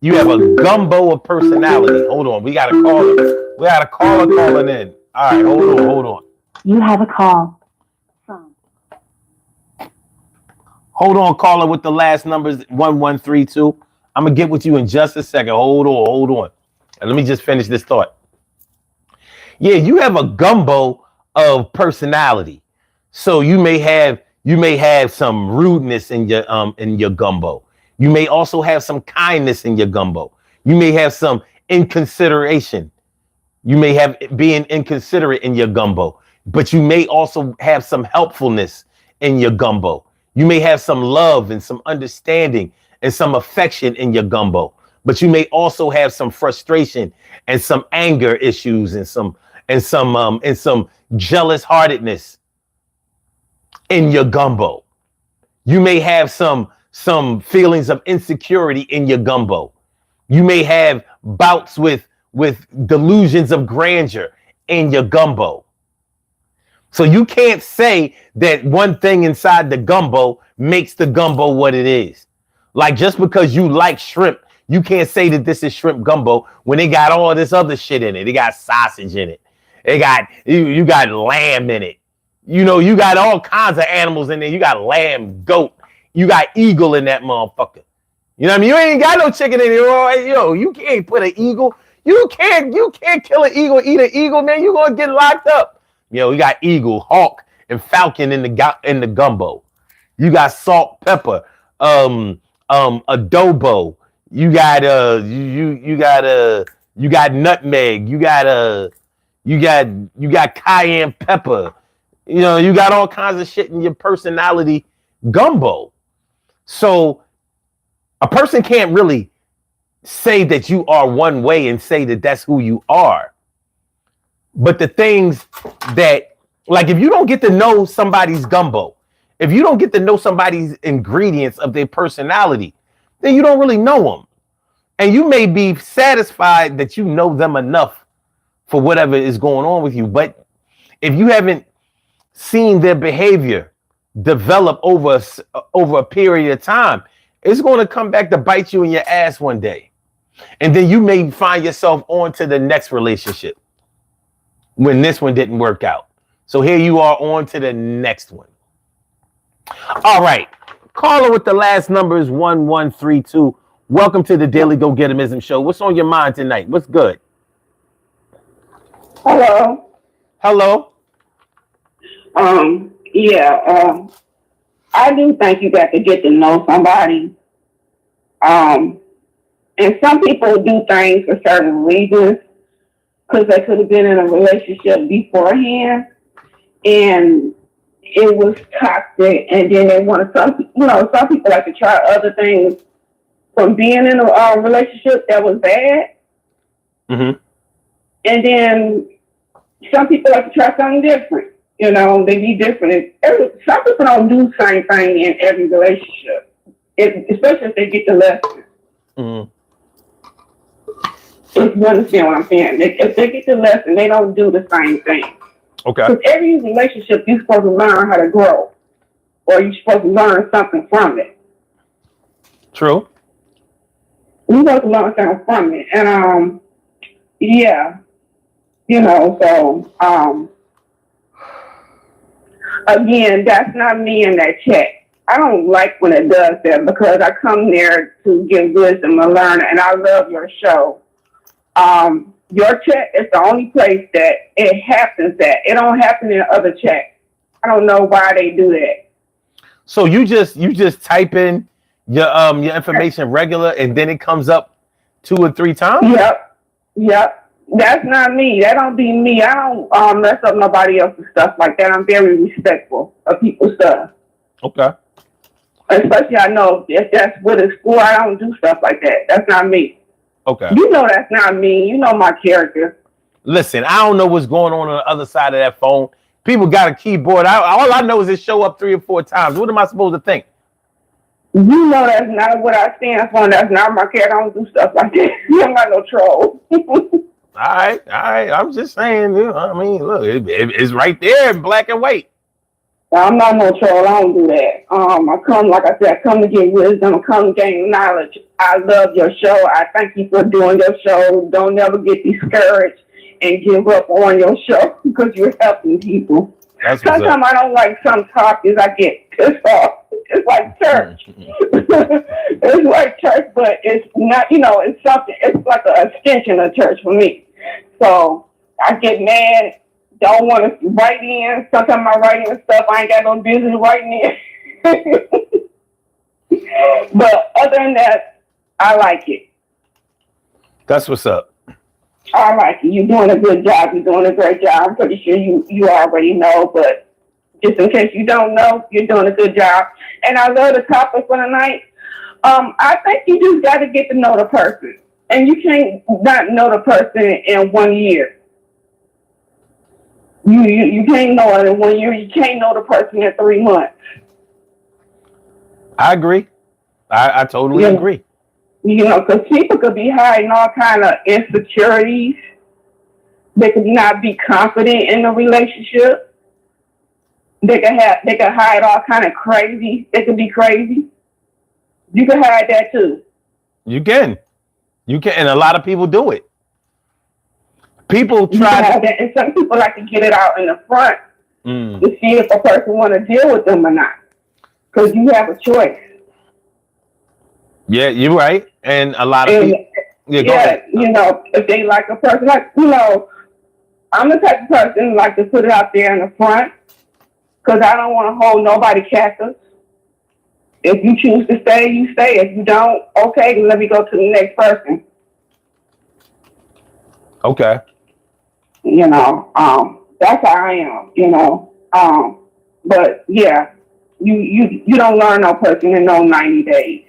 You have a gumbo of personality. Hold on, we got a caller. We got a caller calling in. All right, hold on. You have a call. Hold on, caller, with the last numbers 1132. I'm gonna get with you in just a second. Hold on. And let me just finish this thought. Yeah, you have a gumbo of personality. So you may have some rudeness in your gumbo. You may also have some kindness in your gumbo. You may have some inconsideration. You may have being inconsiderate in your gumbo, but you may also have some helpfulness in your gumbo. You may have some love and some understanding and some affection in your gumbo, but you may also have some frustration and some anger issues and some jealous heartedness in your gumbo. You may have some feelings of insecurity in your gumbo. You may have bouts with delusions of grandeur in your gumbo. So you can't say that one thing inside the gumbo makes the gumbo what it is. Like just because you like shrimp, you can't say that this is shrimp gumbo when it got all this other shit in it. It got sausage in it. It got you got lamb in it. You know, you got all kinds of animals in there. You got lamb, goat. You got eagle in that motherfucker. You know what I mean? You ain't got no chicken in there. Yo, you can't put an eagle. You can't kill an eagle, eat an eagle, man. You're gonna get locked up. You know, you got eagle, hawk, and falcon in the gumbo. You got salt, pepper, adobo. You got you got nutmeg. You got cayenne pepper. You know, you got all kinds of shit in your personality gumbo. So a person can't really say that you are one way and say that that's who you are. But the things that, like, if you don't get to know somebody's gumbo, if you don't get to know somebody's ingredients of their personality, then you don't really know them. And you may be satisfied that you know them enough for whatever is going on with you. But if you haven't seen their behavior develop over a period of time, it's going to come back to bite you in your ass one day. And then you may find yourself on to the next relationship when this one didn't work out. So here you are on to the next one. All right. Caller with the last number is 1132. Welcome to the Daily Go Getimism Show. What's on your mind tonight? What's good? Hello. Hello. I do think you got to get to know somebody. And some people do things for certain reasons because they could have been in a relationship beforehand and it was toxic, and then they want to, some people like to try other things from being in a relationship that was bad. Mm-hmm. And then some people like to try something different. You know, they be different. Some people don't do the same thing in every relationship, especially if they get the lesson. Mm-hmm. If you understand what I'm saying. If they get the lesson, they don't do the same thing. Okay. Because every relationship, you're supposed to learn how to grow, or you're supposed to learn something from it. True. You're supposed to learn something from it. And, again, that's not me in that check. I don't like when it does that because I come there to give wisdom and learn, and I love your show. Your chat is the only place that it happens at. It don't happen in other chats. I don't know why they do that. So you just type in your information regular and then it comes up 2 or 3 times? Yep. That's not me. That don't be me. I don't mess up nobody else's stuff like that. I'm very respectful of people's stuff. Okay. Especially I know if that's what it's for, I don't do stuff like that. That's not me. Okay. You know that's not me. You know my character. Listen, I don't know what's going on the other side of that phone. People got a keyboard. All I know is it show up 3 or 4 times. What am I supposed to think? You know that's not what I stand for. That's not my character. I don't do stuff like that. You don't got no troll. All right. I'm just saying. I mean, look, it's right there in black and white. I'm not no troll. I don't do that. I come, like I said, I come to get wisdom. I come to gain knowledge. I love your show. I thank you for doing your show. Don't never get discouraged and give up on your show because you're helping people. Sometimes I don't like some topics. I get pissed off. It's like church. It's like church, but it's not, it's something. It's like an extension of church for me. So I get mad. Don't want to write in. Sometimes I write in stuff I ain't got no business writing in. But other than that, I like it. That's what's up. I like it. You're doing a good job. You're doing a great job. I'm pretty sure you already know, but just in case you don't know, you're doing a good job. And I love the topic for the night. I think you just got to get to know the person, and you can't not know the person in 1 year. You can't know it in 1 year. You can't know the person in 3 months. I agree. I totally Yeah. agree. Because people could be hiding all kind of insecurities. They could not be confident in the relationship. They could hide all kind of crazy. They could be crazy. You could hide that too. You can. And a lot of people do it. People You can try hide that, and some people like to get it out in the front to see if a person want to deal with them or not. Because you have a choice. Yeah, you're right. And a lot of people. Yeah, go ahead. If they like a person, I'm the type of person like to put it out there in the front because I don't want to hold nobody captive. If you choose to stay, you stay. If you don't, okay, then let me go to the next person. Okay. That's how I am. But yeah, you don't learn no person in no 90 days.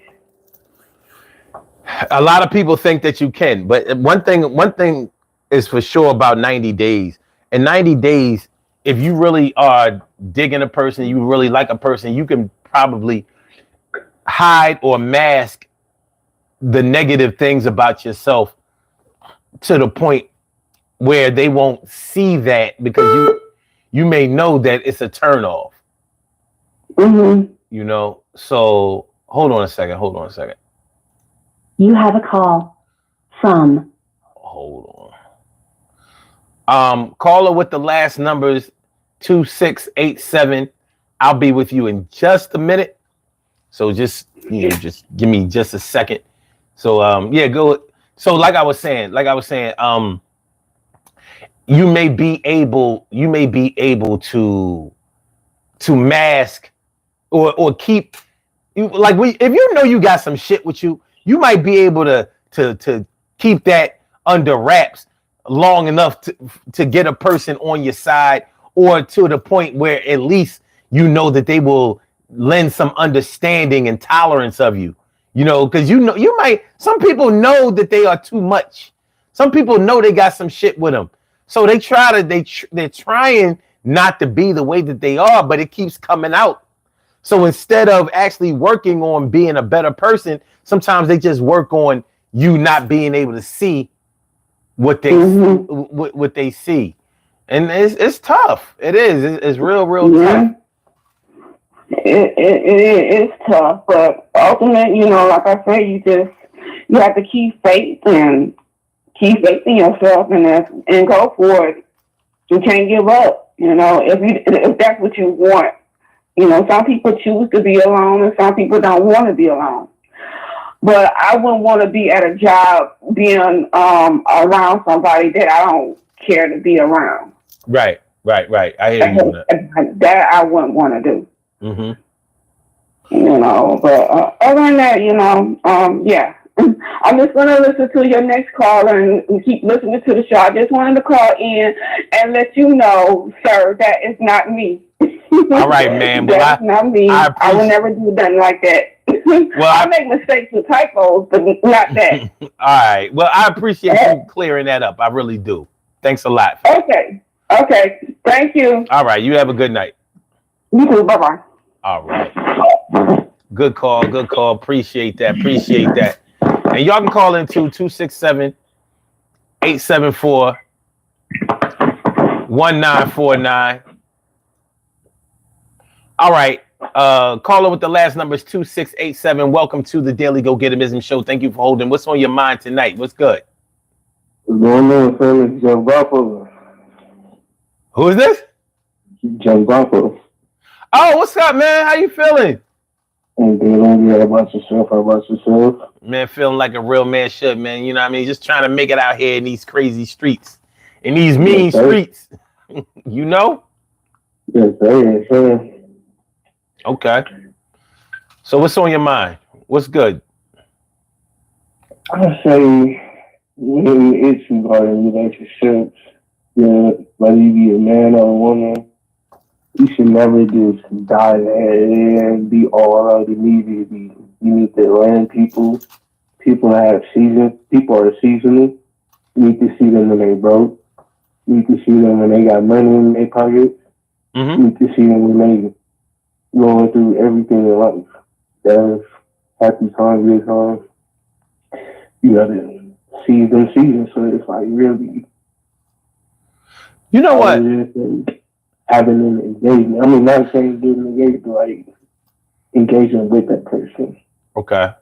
A lot of people think that you can, but one thing is for sure about 90 days. In 90 days, if you really are digging a person, you really like a person, you can probably hide or mask the negative things about yourself to the point where they won't see that because you may know that it's a turn off. Mm-hmm. So hold on a second. You have a call from. Hold on. Caller with the last numbers 2687. I'll be with you in just a minute. So just give me just a second. So go. So like I was saying, you may be able to mask or keep if you know you got some shit with you, you might be able to keep that under wraps long enough to get a person on your side, or to the point where at least you know that they will lend some understanding and tolerance of you. Because some people know that they are too much. Some people know they got some shit with them. So they're trying not to be the way that they are, but it keeps coming out. So instead of actually working on being a better person, sometimes they just work on you not being able to see what they what they see, and it's tough. It is. It's real tough. It's tough, but ultimately, like I say, you have to keep faith in yourself and go for it. You can't give up. If that's what you want. Some people choose to be alone and some people don't want to be alone. But I wouldn't want to be at a job being around somebody that I don't care to be around. Right. I hear you. That I wouldn't want to do. Mm-hmm. But other than that, yeah. I'm just going to listen to your next caller and keep listening to the show. I just wanted to call in and let you know, sir, that is not me. All right, man. That's not me. I would never do nothing like that. Well, I make mistakes with typos, but not that. All right. Well, I appreciate you clearing that up. I really do. Thanks a lot. Okay. Thank you. All right. You have a good night. You too. Bye-bye. All right. Good call. Appreciate that. And y'all can call into 267-874-1949. All right. Caller with the last number is 2687. Welcome to the Daily Go Getimism Show. Thank you for holding. What's on your mind tonight? What's good? What's going on, fellas? Joe Buffalo. Who is this? Joe Buffalo. Oh, what's up, man? How you feeling? I'm good. How about yourself? Man, feeling like a real man should, man. You know what I mean? Just trying to make it out here in these crazy streets. In these mean streets. You know? Yes, sir. Okay. So what's on your mind? What's good? I say Any issue regarding relationships, yeah, whether you be a man or a woman, you should never just dive in and be all out immediately. You need to learn people. People have seasons. People are seasonal. You need to see them when they broke. You need to see them when they got money in their pockets. You need to see them when they going through everything in life. That's happy times, good times. You gotta see them seasons. So it's like really, You know what? having an engagement. I mean, not saying getting engaged, but like engaging with that person. Okay.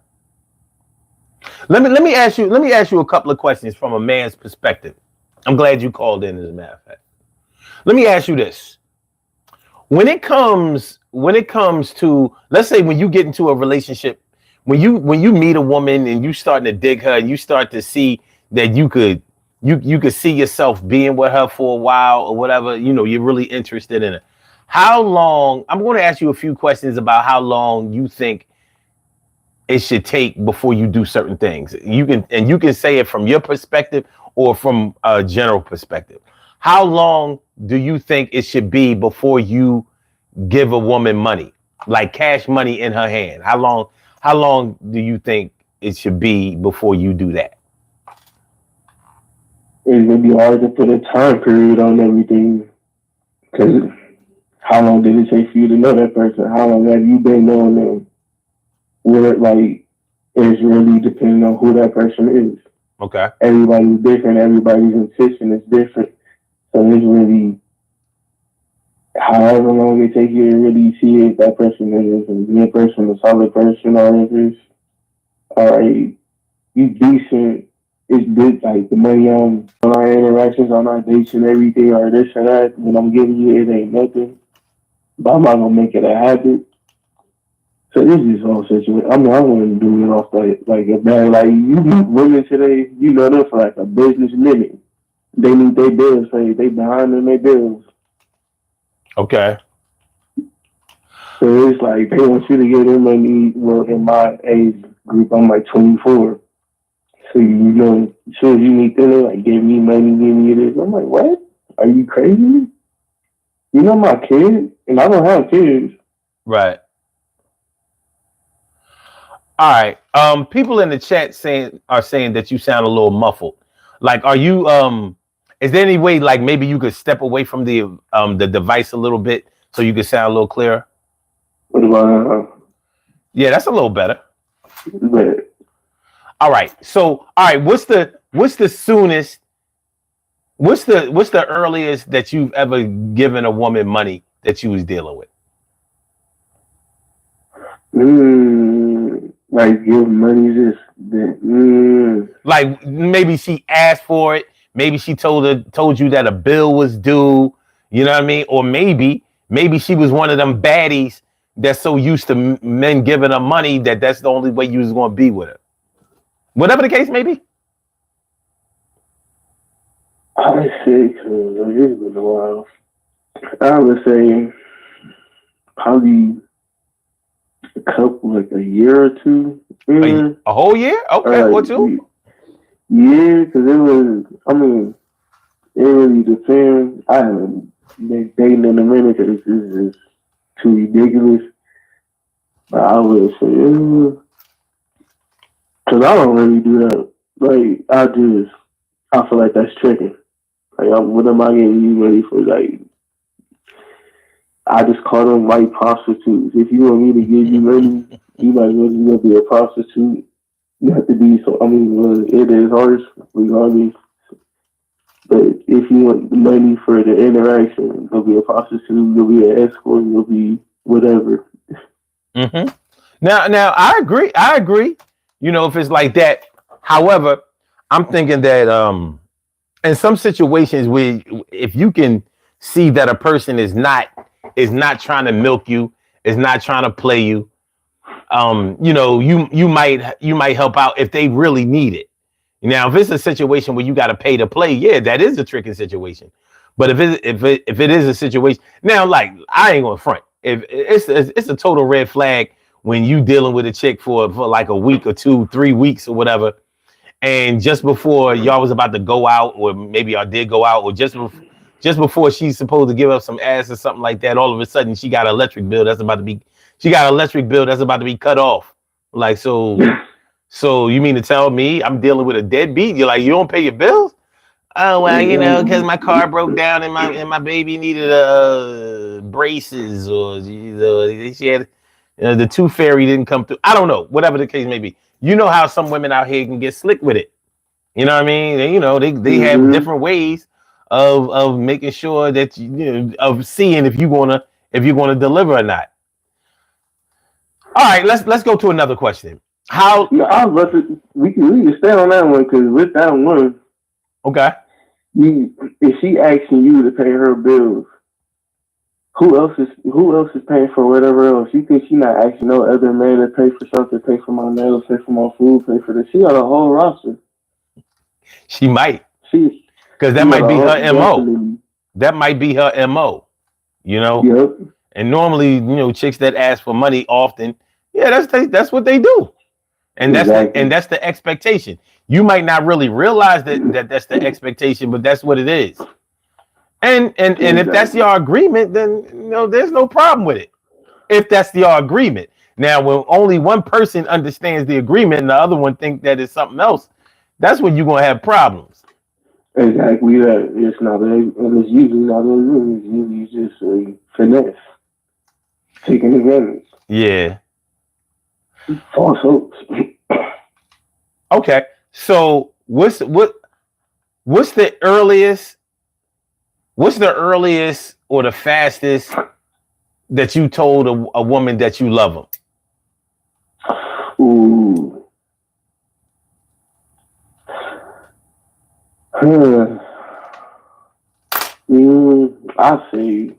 Let me ask you a couple of questions from a man's perspective. I'm glad you called in, as a matter of fact. Let me ask you this. When it comes to, let's say, when you get into a relationship, when you meet a woman and you starting to dig her and you start to see that you could see yourself being with her for a while or whatever, you're really interested in it. How long, I'm going to ask you a few questions about how long you think it should take before you do certain things. You can say it from your perspective or from a general perspective. How long do you think it should be before you give a woman money, like cash money in her hand? How long do you think it should be before you do that? It's gonna be hard to put a time period on everything, because how long did it take for you to know that person? How long have you been knowing them? Where like it's really depending on who that person is. Okay. Everybody's different. Everybody's intention is different. So it's really however long it takes you to really see if that person is a good person, a solid person, or if it's all right, you decent. It's good, like the money on our interactions, on our dates and everything, or this or that. When I'm giving you, it ain't nothing. But I'm not gonna make it a habit. So this is all situation. I mean, I wouldn't do it off like a bad. Like you meet women today, you know them for like a business minute. They need their bills paid. They behind on their bills. Okay. So it's like they want you to get their money. Well, in my age group, I'm like 24. So as soon as you meet them, they're like, give me money, give me this. I'm like, what? Are you crazy? You know my kid, and I don't have kids. Right. All right. People in the chat are saying that you sound a little muffled. Like, are you is there any way like maybe you could step away from the device a little bit so you could sound a little clearer? What about Yeah, that's a little better. but All right. So, all right, what's the soonest, what's the earliest that you've ever given a woman money that you was dealing with? like give money just that. Like maybe she asked for it, maybe she told you that a bill was due, you know what I mean? Or maybe she was one of them baddies that's so used to men giving her money that's the only way you was going to be with her. Whatever the case may be. I would say, because it's been a while, I would say probably like a year or two. A whole year? Okay, or two? Yeah, because it really depends. I haven't been dating in a minute because this is just too ridiculous. But I would say, because I don't really do that. Like, I feel like that's tricking. Like, what am I getting you ready for? Like, I just call them white prostitutes. If you want me to give you money, you might as well just go be a prostitute. You have to be it is harsh, regardless. But if you want the money for the interaction, go be a prostitute, go be an escort, go be whatever. Mm-hmm. Now I agree. If it's like that. However, I'm thinking that in some situations where if you can see that a person is not trying to milk you, is not trying to play you, you might help out if they really need it. Now, if it's a situation where you got to pay to play, yeah, that is a tricky situation. But if it is a situation, now, like, I ain't gonna front. If it's a total red flag when you dealing with a chick for like a week or 2, 3 weeks or whatever, and just before y'all was about to go out, or maybe y'all did go out, or just before she's supposed to give up some ass or something like that, all of a sudden she got an electric bill that's about to be cut off. Like, so you mean to tell me I'm dealing with a deadbeat? You're like, you don't pay your bills? Oh, well, you know, because my car broke down and my baby needed braces, or she had the tooth fairy didn't come through. I don't know, whatever the case may be. You know how some women out here can get slick with it. You know what I mean? They have different ways of making sure that of seeing if you're gonna deliver or not. All right, let's go to another question. How? No, I was about to, we can stay on that one, because with that one, okay. If she asking you to pay her bills, who else is paying for whatever else? You think she not asking no other man to pay for something, pay for my nails, pay for my food, pay for this? She got a whole roster. She might. Because that might be her MO. That might be her MO. You know? Yep. And normally, chicks that ask for money often, that's what they do. And that's the expectation. You might not really realize that that's the expectation, but that's what it is. And if that's your agreement, then there's no problem with it. If that's your agreement. Now, when only one person understands the agreement and the other one think that it's something else, that's when you're gonna have problems. Exactly. It's not. It's usually not. It's usually just a finesse, taking advantage. Yeah. False hopes. Okay. So what's the earliest or the fastest that you told a woman that you love them? Ooh. I say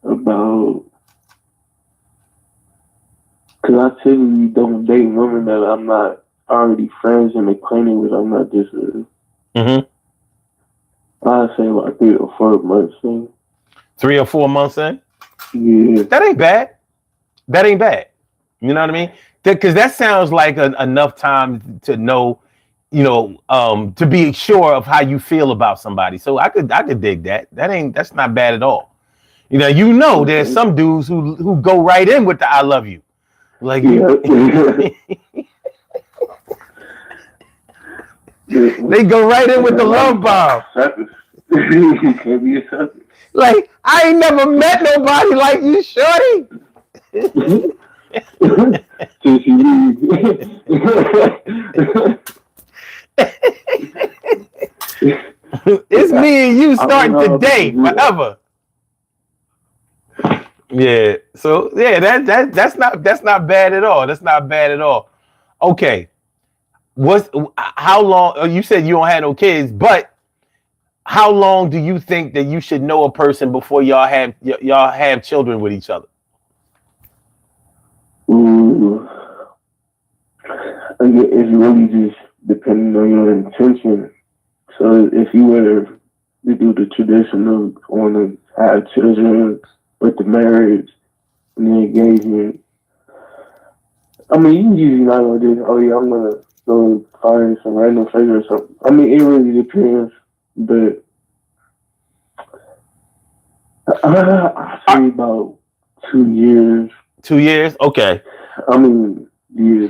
about, because I typically don't date women that I'm not already friends and acquainted with. I'm not just I'd say like 3 or 4 months in. 3 or 4 months in? Yeah. That ain't bad. You know what I mean? Because that sounds like enough time to know, to be sure of how you feel about somebody. So I could dig that. That's not bad at all. There's some dudes who go right in with the I love you. Like they go right in with the love bomb. Like, I ain't never met nobody like you, shorty. It's me and you starting today, forever. Yeah. So that's not bad at all. That's not bad at all. Okay. How long? You said you don't have no kids, but how long do you think that you should know a person before y'all have children with each other? Ooh. It's really just depending on your intention. So if you were to do the traditional, want to have children with the marriage and the engagement, I mean, you usually not gonna do, I'm gonna go find some random figure or something. I mean, it really depends, but I say about 2 years. 2 years? Okay. I mean,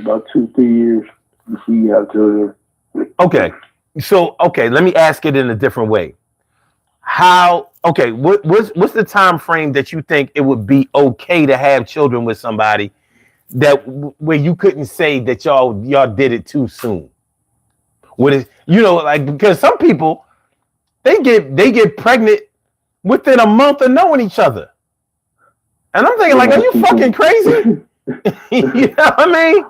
about 2-3 years before you have children. Okay. So, let me ask it in a different way. What's the time frame that you think it would be okay to have children with somebody that where you couldn't say that y'all did it too soon? Because some people they get pregnant within a month of knowing each other. And I'm thinking, are you fucking crazy? You know what I mean?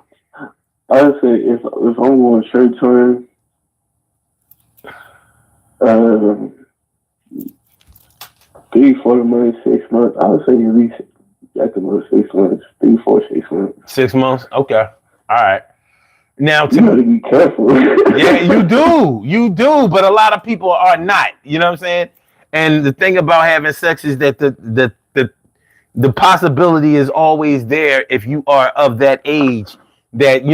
I would say if I'm going straight to him, 3-4 months, 6 months. I would say at least at the most 6 months, 3, 4, 6 months. 6 months. Okay. All right. Now, you gotta be careful. Yeah, you do, but a lot of people are not. You know what I'm saying? And the thing about having sex is that the possibility is always there if you are of that age that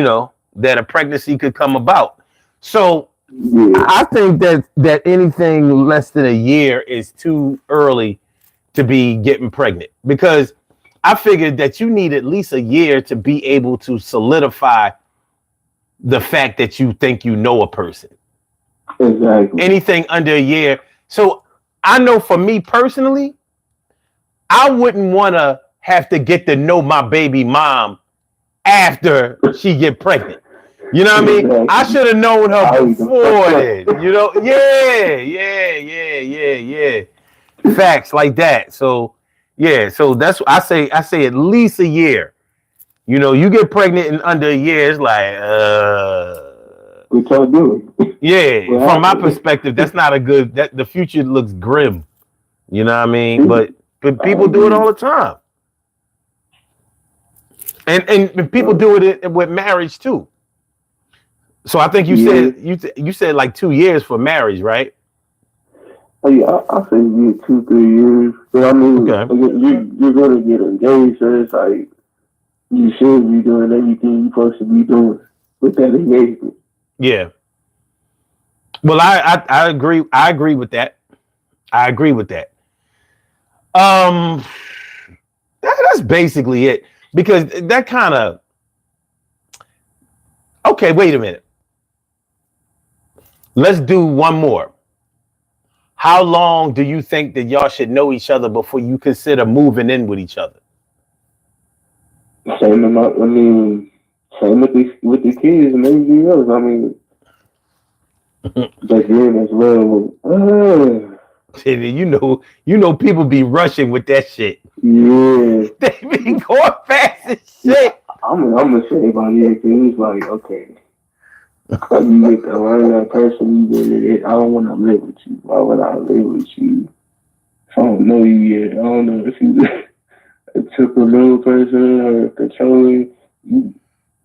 that a pregnancy could come about. So Yeah. I think that anything less than a year is too early to be getting pregnant, because I figured that you need at least a year to be able to solidify the fact that you think you know a person. Exactly. Anything under a year. So I know for me personally, I wouldn't want to have to get to know my baby mom after she get pregnant. You know what I mean? Exactly. I should have known her Oh, before then. You know? Yeah. Facts like that. So yeah, so that's I say at least a year. You know, you get pregnant in under a year, it's like what y'all doing? yeah, What from my happened? perspective, that's not a good that the future looks grim. You know what I mean? But people do it all the time. And people do it with marriage too. So I think you Yeah. said like 2 years for marriage, right? Oh yeah, I say yeah, 2-3 years. But I mean, Okay. you're gonna get engaged, so it's like you should be doing everything you're supposed to be doing with that engagement. Yeah. Well, I agree. I agree with that. I agree with that. That's basically it, because that kind of okay. Wait a minute. Let's do one more. How long do you think that y'all should know each other before you consider moving in with each other? Same amount. I mean, same with the kids and everything else. I mean, but then as well. You know, people be rushing with that shit. Yeah. They be going fast as shit. I'm gonna say about it, because it's like, okay, you get to learn that person, I don't want to live with you. Why would I live with you? I don't know you yet. I don't know if you a typical person or controlling. You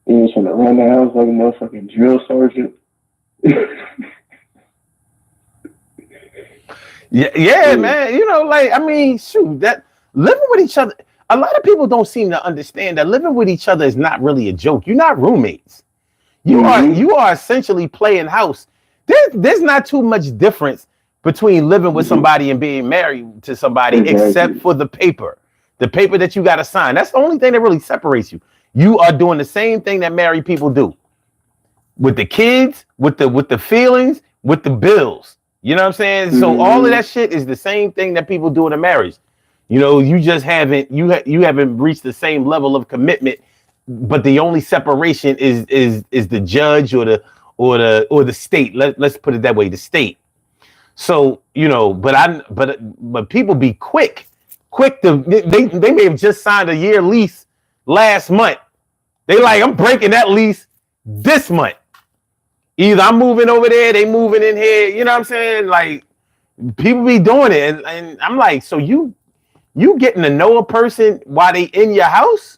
ain't trying to run the house like a motherfucking drill sergeant. Yeah, man. You know, like, I mean, shoot, that living with each other, a lot of people don't seem to understand that living with each other is not really a joke. You're not roommates. You are essentially playing house. There's not too much difference between living with somebody and being married to somebody, except for the paper that you got to sign. That's the only thing that really separates you. You are doing the same thing that married people do with the kids, with the feelings, with the bills. You know what I'm saying? So all of that shit is the same thing that people do in a marriage. You know, you just haven't haven't reached the same level of commitment, but the only separation is the judge or the state. Let's put it that way, the state. So, you know, but people be quick to they may have just signed a year lease last month. They like, I'm breaking that lease this month. Either I'm moving over there, they moving in here. You know what I'm saying? Like, people be doing it, and I'm like, so you getting to know a person while they in your house?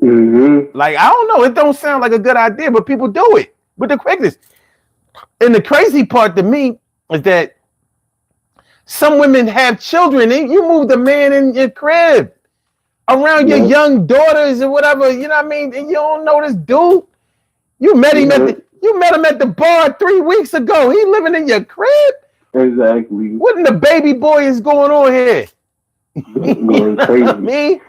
Like, I don't know. It don't sound like a good idea, but people do it with the quickness. And the crazy part to me is that some women have children, and you move the man in your crib around your young daughters or whatever. You know what I mean? And you don't know this dude. You met him at the bar 3 weeks ago. He living in your crib? Exactly. What in the baby boy is going on here? Going crazy. What I mean?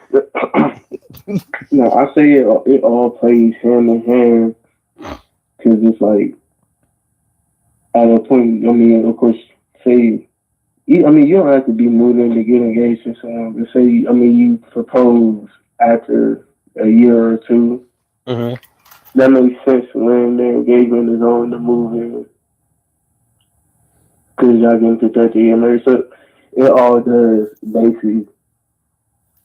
No, I say it all plays hand in hand, because it's like, at a point, I mean, of course, say, I mean, you don't have to be moving to get engaged or something. But say, I mean, you propose after a year or two. Mm-hmm. That makes sense when the engagement is on the move in, because y'all getting to 30 years married. So it all does basically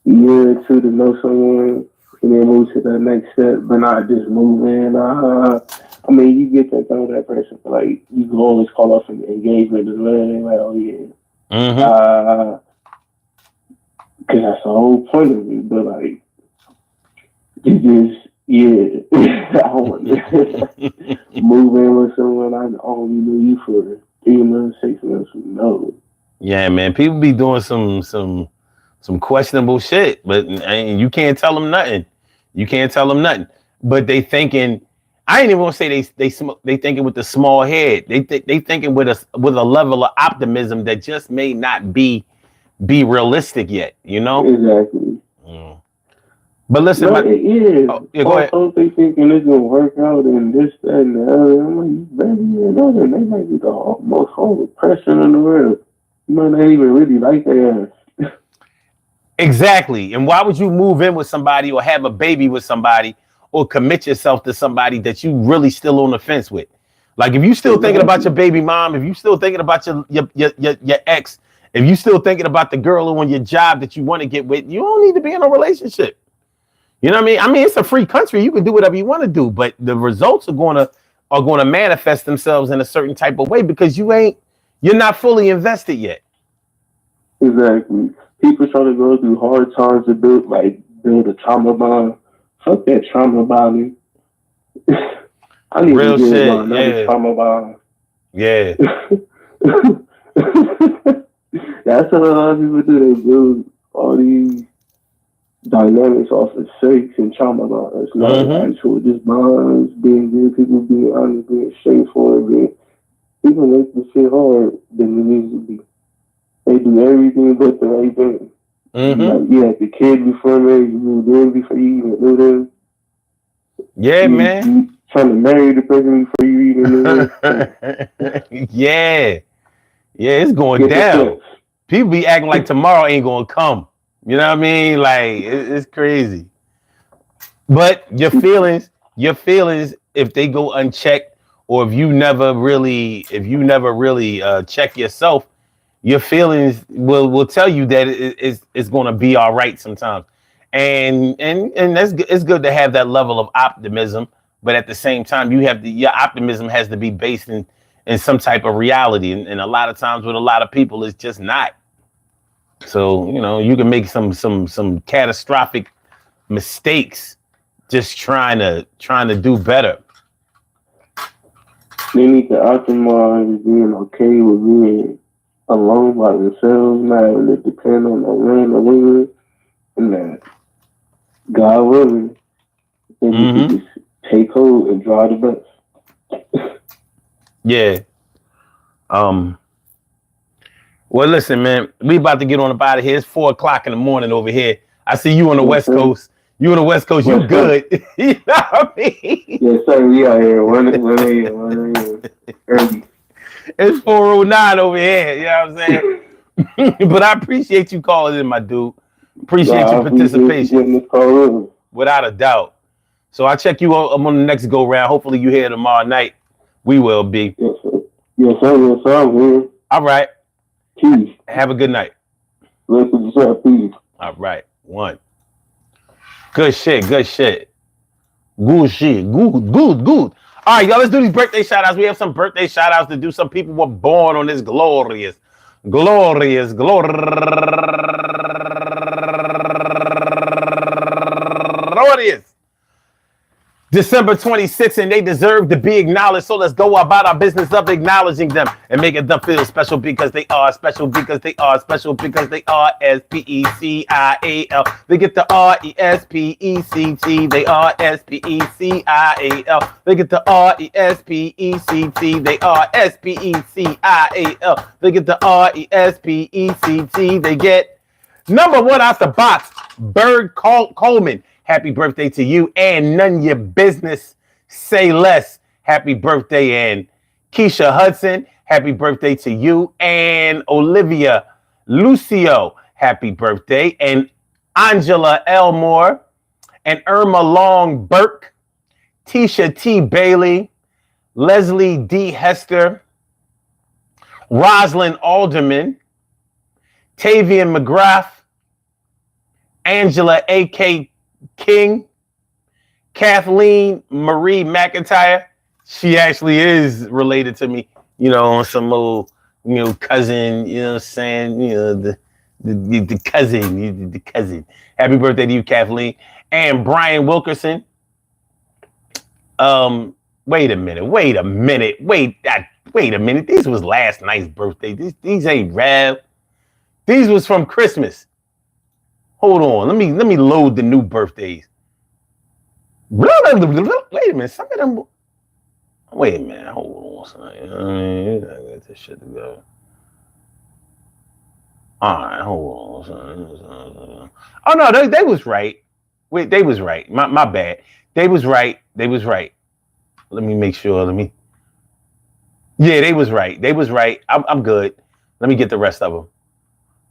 a year or two to know someone and then move to the next step, but not just move in. I mean, you get to know that person. Like, you can always call off an engagement as well. And like, oh yeah. Because that's the whole point of it. But like, it just, yeah. I want to move in with someone I only knew you for 3 months, 6 months. No. Yeah, man. People be doing some questionable shit, but you can't tell them nothing. You can't tell them nothing. But they thinking, I ain't even gonna say they thinking with the small head. They thinking with a level of optimism that just may not be realistic yet. You know. Exactly. Mm. But listen, No, it is. go ahead. Also, they thinking it's gonna work out and this, that, and the other. I'm like, baby, and other. They might be the most horrible person in the world. You might not even really like their ass. Exactly. And why would you move in with somebody or have a baby with somebody or commit yourself to somebody that you really still on the fence with? Like if you still thinking about your baby mom, if you still thinking about your ex, if you still thinking about the girl on your job that you want to get with, you don't need to be in a relationship. You know what I mean? I mean, it's a free country. You can do whatever you want to do, but the results are gonna manifest themselves in a certain type of way because you're not fully invested yet. Exactly. People try to go through hard times to build a trauma bond. Fuck that trauma bonding. I need Real to get shit, another trauma bond. Yeah. That's what a lot of people do. They build all these dynamics off of sex and trauma bonds. It's not actual just bonds, being good people, being honest, being straightforward, people make the shit hard than it needs to be. They do everything but the right thing. Like, you had the kid before marriage, you moved in before you even knew them. Yeah, man. You trying to marry the person before you even knew them. Yeah, it's going down. People be acting like tomorrow ain't gonna come. You know what I mean? Like it's crazy. But your feelings, if they go unchecked, or if you never really check yourself, your feelings will tell you that it's going to be all right sometimes. And that's good. It's good to have that level of optimism, but at the same time, your optimism has to be based in some type of reality. And a lot of times with a lot of people, it's just not. So, you know, you can make some catastrophic mistakes just trying to do better. They need to optimize being okay with being alone by themselves, not having to depend on a man or woman, and that God willing, they need to just take hold and drive the bus. Yeah. Well, listen, man, we about to get on about it here. It's 4:00 in the morning over here. I see you on the West Coast. You on the West Coast, you good. You know what I mean? Yes, sir. We out here 1 a.m. early. It's 4:09 over here. You know what I'm saying? But I appreciate you calling in, my dude. Appreciate your participation. Without a doubt. So I'll check you on the next go round. Hopefully you here tomorrow night. We will be. Yes, sir. Yes, sir. Yes, sir. I'm here. All right. Peace. Have a good night. Listen, sir. Peace. All right. One. Good shit. Good shit. Good shit. Good. All right, y'all. Let's do these birthday shout outs. We have some birthday shout outs to do. Some people were born on this glorious December 26th, and they deserve to be acknowledged. So let's go about our business of acknowledging them and making them feel special because they are special, because they are special, because they are SPECIAL. They get the RESPECT. They are SPECIAL. They get the RESPECT. They are SPECIAL. They get the RESPECT. They get number one out the box, Bird Coleman. Happy birthday to you, and none your business. Say less. Happy birthday. And Keisha Hudson, happy birthday to you. And Olivia Lucio, happy birthday. And Angela Elmore, and Irma Long Burke, Tisha T. Bailey, Leslie D. Hester, Rosalind Alderman, Tavian McGrath, Angela A.K. King, Kathleen Marie McIntyre. She actually is related to me, you know, on some old, you know, cousin, you know what I'm saying? You know, the cousin. Happy birthday to you, Kathleen. And Brian Wilkerson. Wait a minute. Wait a minute. These was last night's birthday. These ain't Rev. These was from Christmas. Hold on, let me load the new birthdays. Wait a minute, some of them. Wait a minute, hold on, son. I gotta get this shit together. All right, hold on, son. Oh no, they was right. Wait, they was right. My bad. They was right. They was right. Let me make sure. Yeah, they was right. They was right. I'm good. Let me get the rest of them.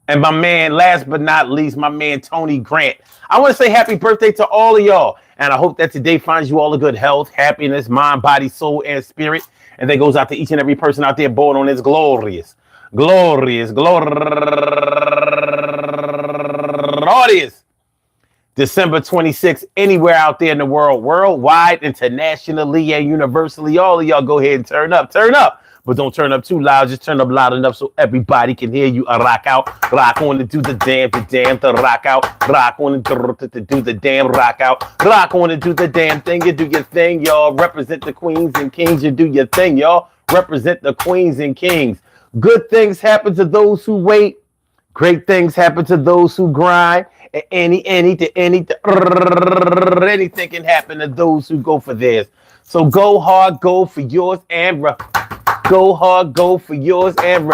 And my man, last but not least, my man Tony Grant. I want to say happy birthday to all of y'all. And I hope that today finds you all a good health, happiness, mind, body, soul, and spirit. And that goes out to each and every person out there born on this glorious December 26th, anywhere out there in the world, worldwide, internationally, and universally. All of y'all go ahead and turn up. But don't turn up too loud. Just turn up loud enough so everybody can hear you. Rock out, rock on and do the damn, to rock out, rock on and do the damn, rock out, rock on and do the damn thing. You do your thing, y'all. Represent the queens and kings. You do your thing, y'all. Represent the queens and kings. Good things happen to those who wait. Great things happen to those who grind. Anything can happen to those who go for theirs. So go hard, go for yours, and go hard, go for yours, and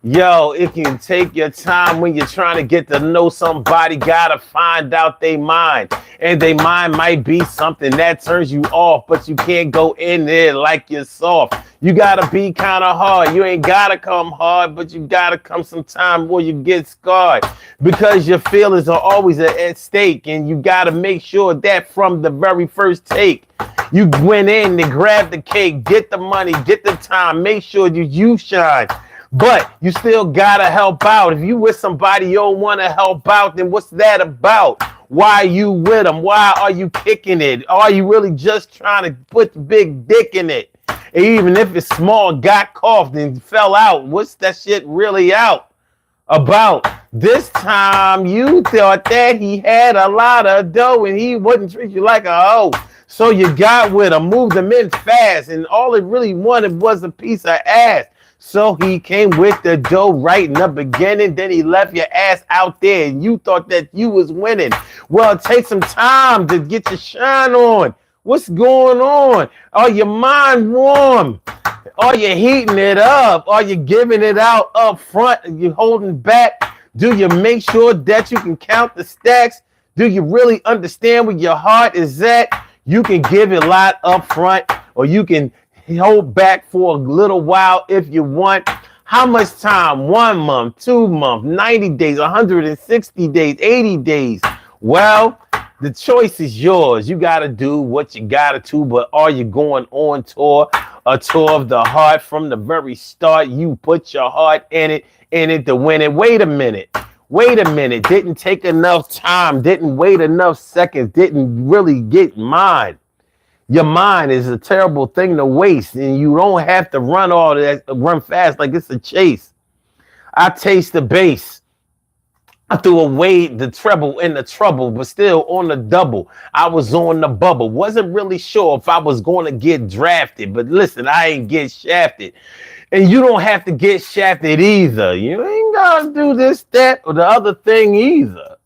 yo, it can take your time when you're trying to get to know somebody. Gotta find out they mind, and they mind might be something that turns you off, but you can't go in there like you're soft. You gotta be kind of hard. You ain't gotta come hard, but you gotta come sometime or you get scarred, because your feelings are always at stake, and you gotta make sure that from the very first take, you went in and grabbed the cake, get the money, get the time, make sure you shine. But you still gotta help out. If you with somebody you don't want to help out, then what's that about? Why are you with them? Why are you kicking it? Are you really just trying to put the big dick in it? And even if it's small, got coughed and fell out, what's that shit really out about? This time you thought that he had a lot of dough and he wouldn't treat you like a hoe. So you got with him, moved him in fast, and all it really wanted was a piece of ass. So he came with the dough right in the beginning, then he left your ass out there and you thought that you was winning. Well, take some time to get your shine on. What's going on? Are your mind warm? Are you heating it up? Are you giving it out up front? Are you holding back? Do you make sure that you can count the stacks? Do you really understand where your heart is at? You can give it a lot up front, or you can hold back for a little while if you want. How much time? 1 month, 2 months, 90 days, 160 days, 80 days. Well, the choice is yours. You got to do what you got to do, but are you going on tour? A tour of the heart from the very start. You put your heart in it to win it. Wait a minute. Didn't take enough time. Didn't wait enough seconds. Didn't really get mine. Your mind is a terrible thing to waste, and you don't have to run fast like it's a chase. I taste the bass. I threw away the treble in the trouble, but still on the double. I was on the bubble. Wasn't really sure if I was going to get drafted, but listen, I ain't get shafted. And you don't have to get shafted either. You ain't got to do this, that, or the other thing either.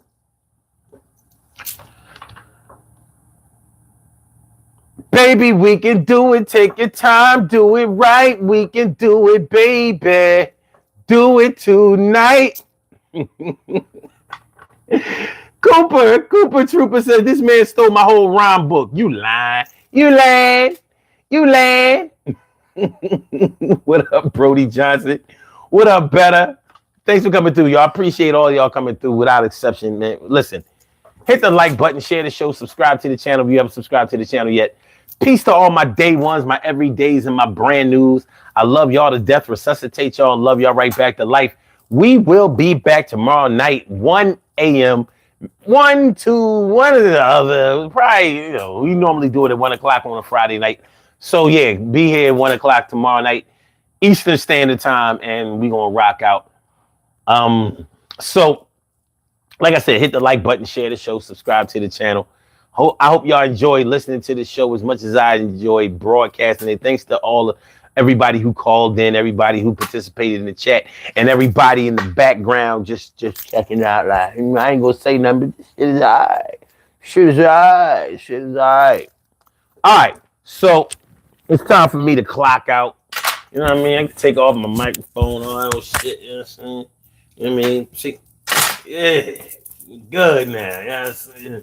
Baby, we can do it. Take your time. Do it right. We can do it, baby. Do it tonight. Cooper Trooper said, this man stole my whole rhyme book. You lying. What up, Brody Johnson? What up, Better? Thanks for coming through, y'all. I appreciate all y'all coming through without exception, man. Listen, hit the like button, share the show, subscribe to the channel if you haven't subscribed to the channel yet. Peace to all my day ones, my everydays, and my brand news. I love y'all to death, resuscitate y'all, and love y'all right back to life. We will be back tomorrow night, 1 a.m., 1 to 1 or the other. Probably, we normally do it at 1 o'clock on a Friday night. So, yeah, be here at 1 o'clock tomorrow night, Eastern Standard Time, and we're going to rock out. So, like I said, hit the like button, share the show, subscribe to the channel. I hope y'all enjoy listening to the show as much as I enjoy broadcasting it. Thanks to everybody who called in, everybody who participated in the chat, and everybody in the background just checking out. Like, I ain't gonna say nothing, but this shit is all right. Shit is all right. All right. So It's time for me to clock out. You know what I mean? I can take off my microphone, all that old shit. You know what I'm saying? You know what I mean? See, yeah, good now. You know what I'm saying?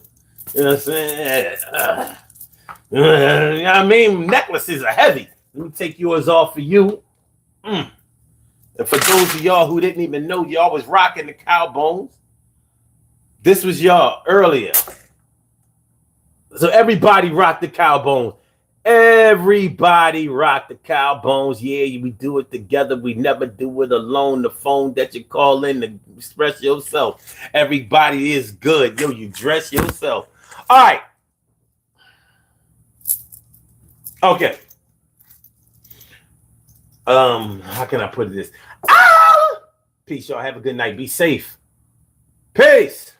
You know what I'm saying? Yeah. You know what I mean? Necklaces are heavy. Let me take yours off for you. And for those of y'all who didn't even know y'all was rocking the cow bones, this was y'all earlier. So everybody rocked the cow bones. Everybody rock the cow bones. Yeah, we do it together. We never do it alone. The phone that you call in to express yourself. Everybody is good. Yo, you dress yourself. All right. Okay. How can I put this? Peace, y'all. Have a good night. Be safe. Peace.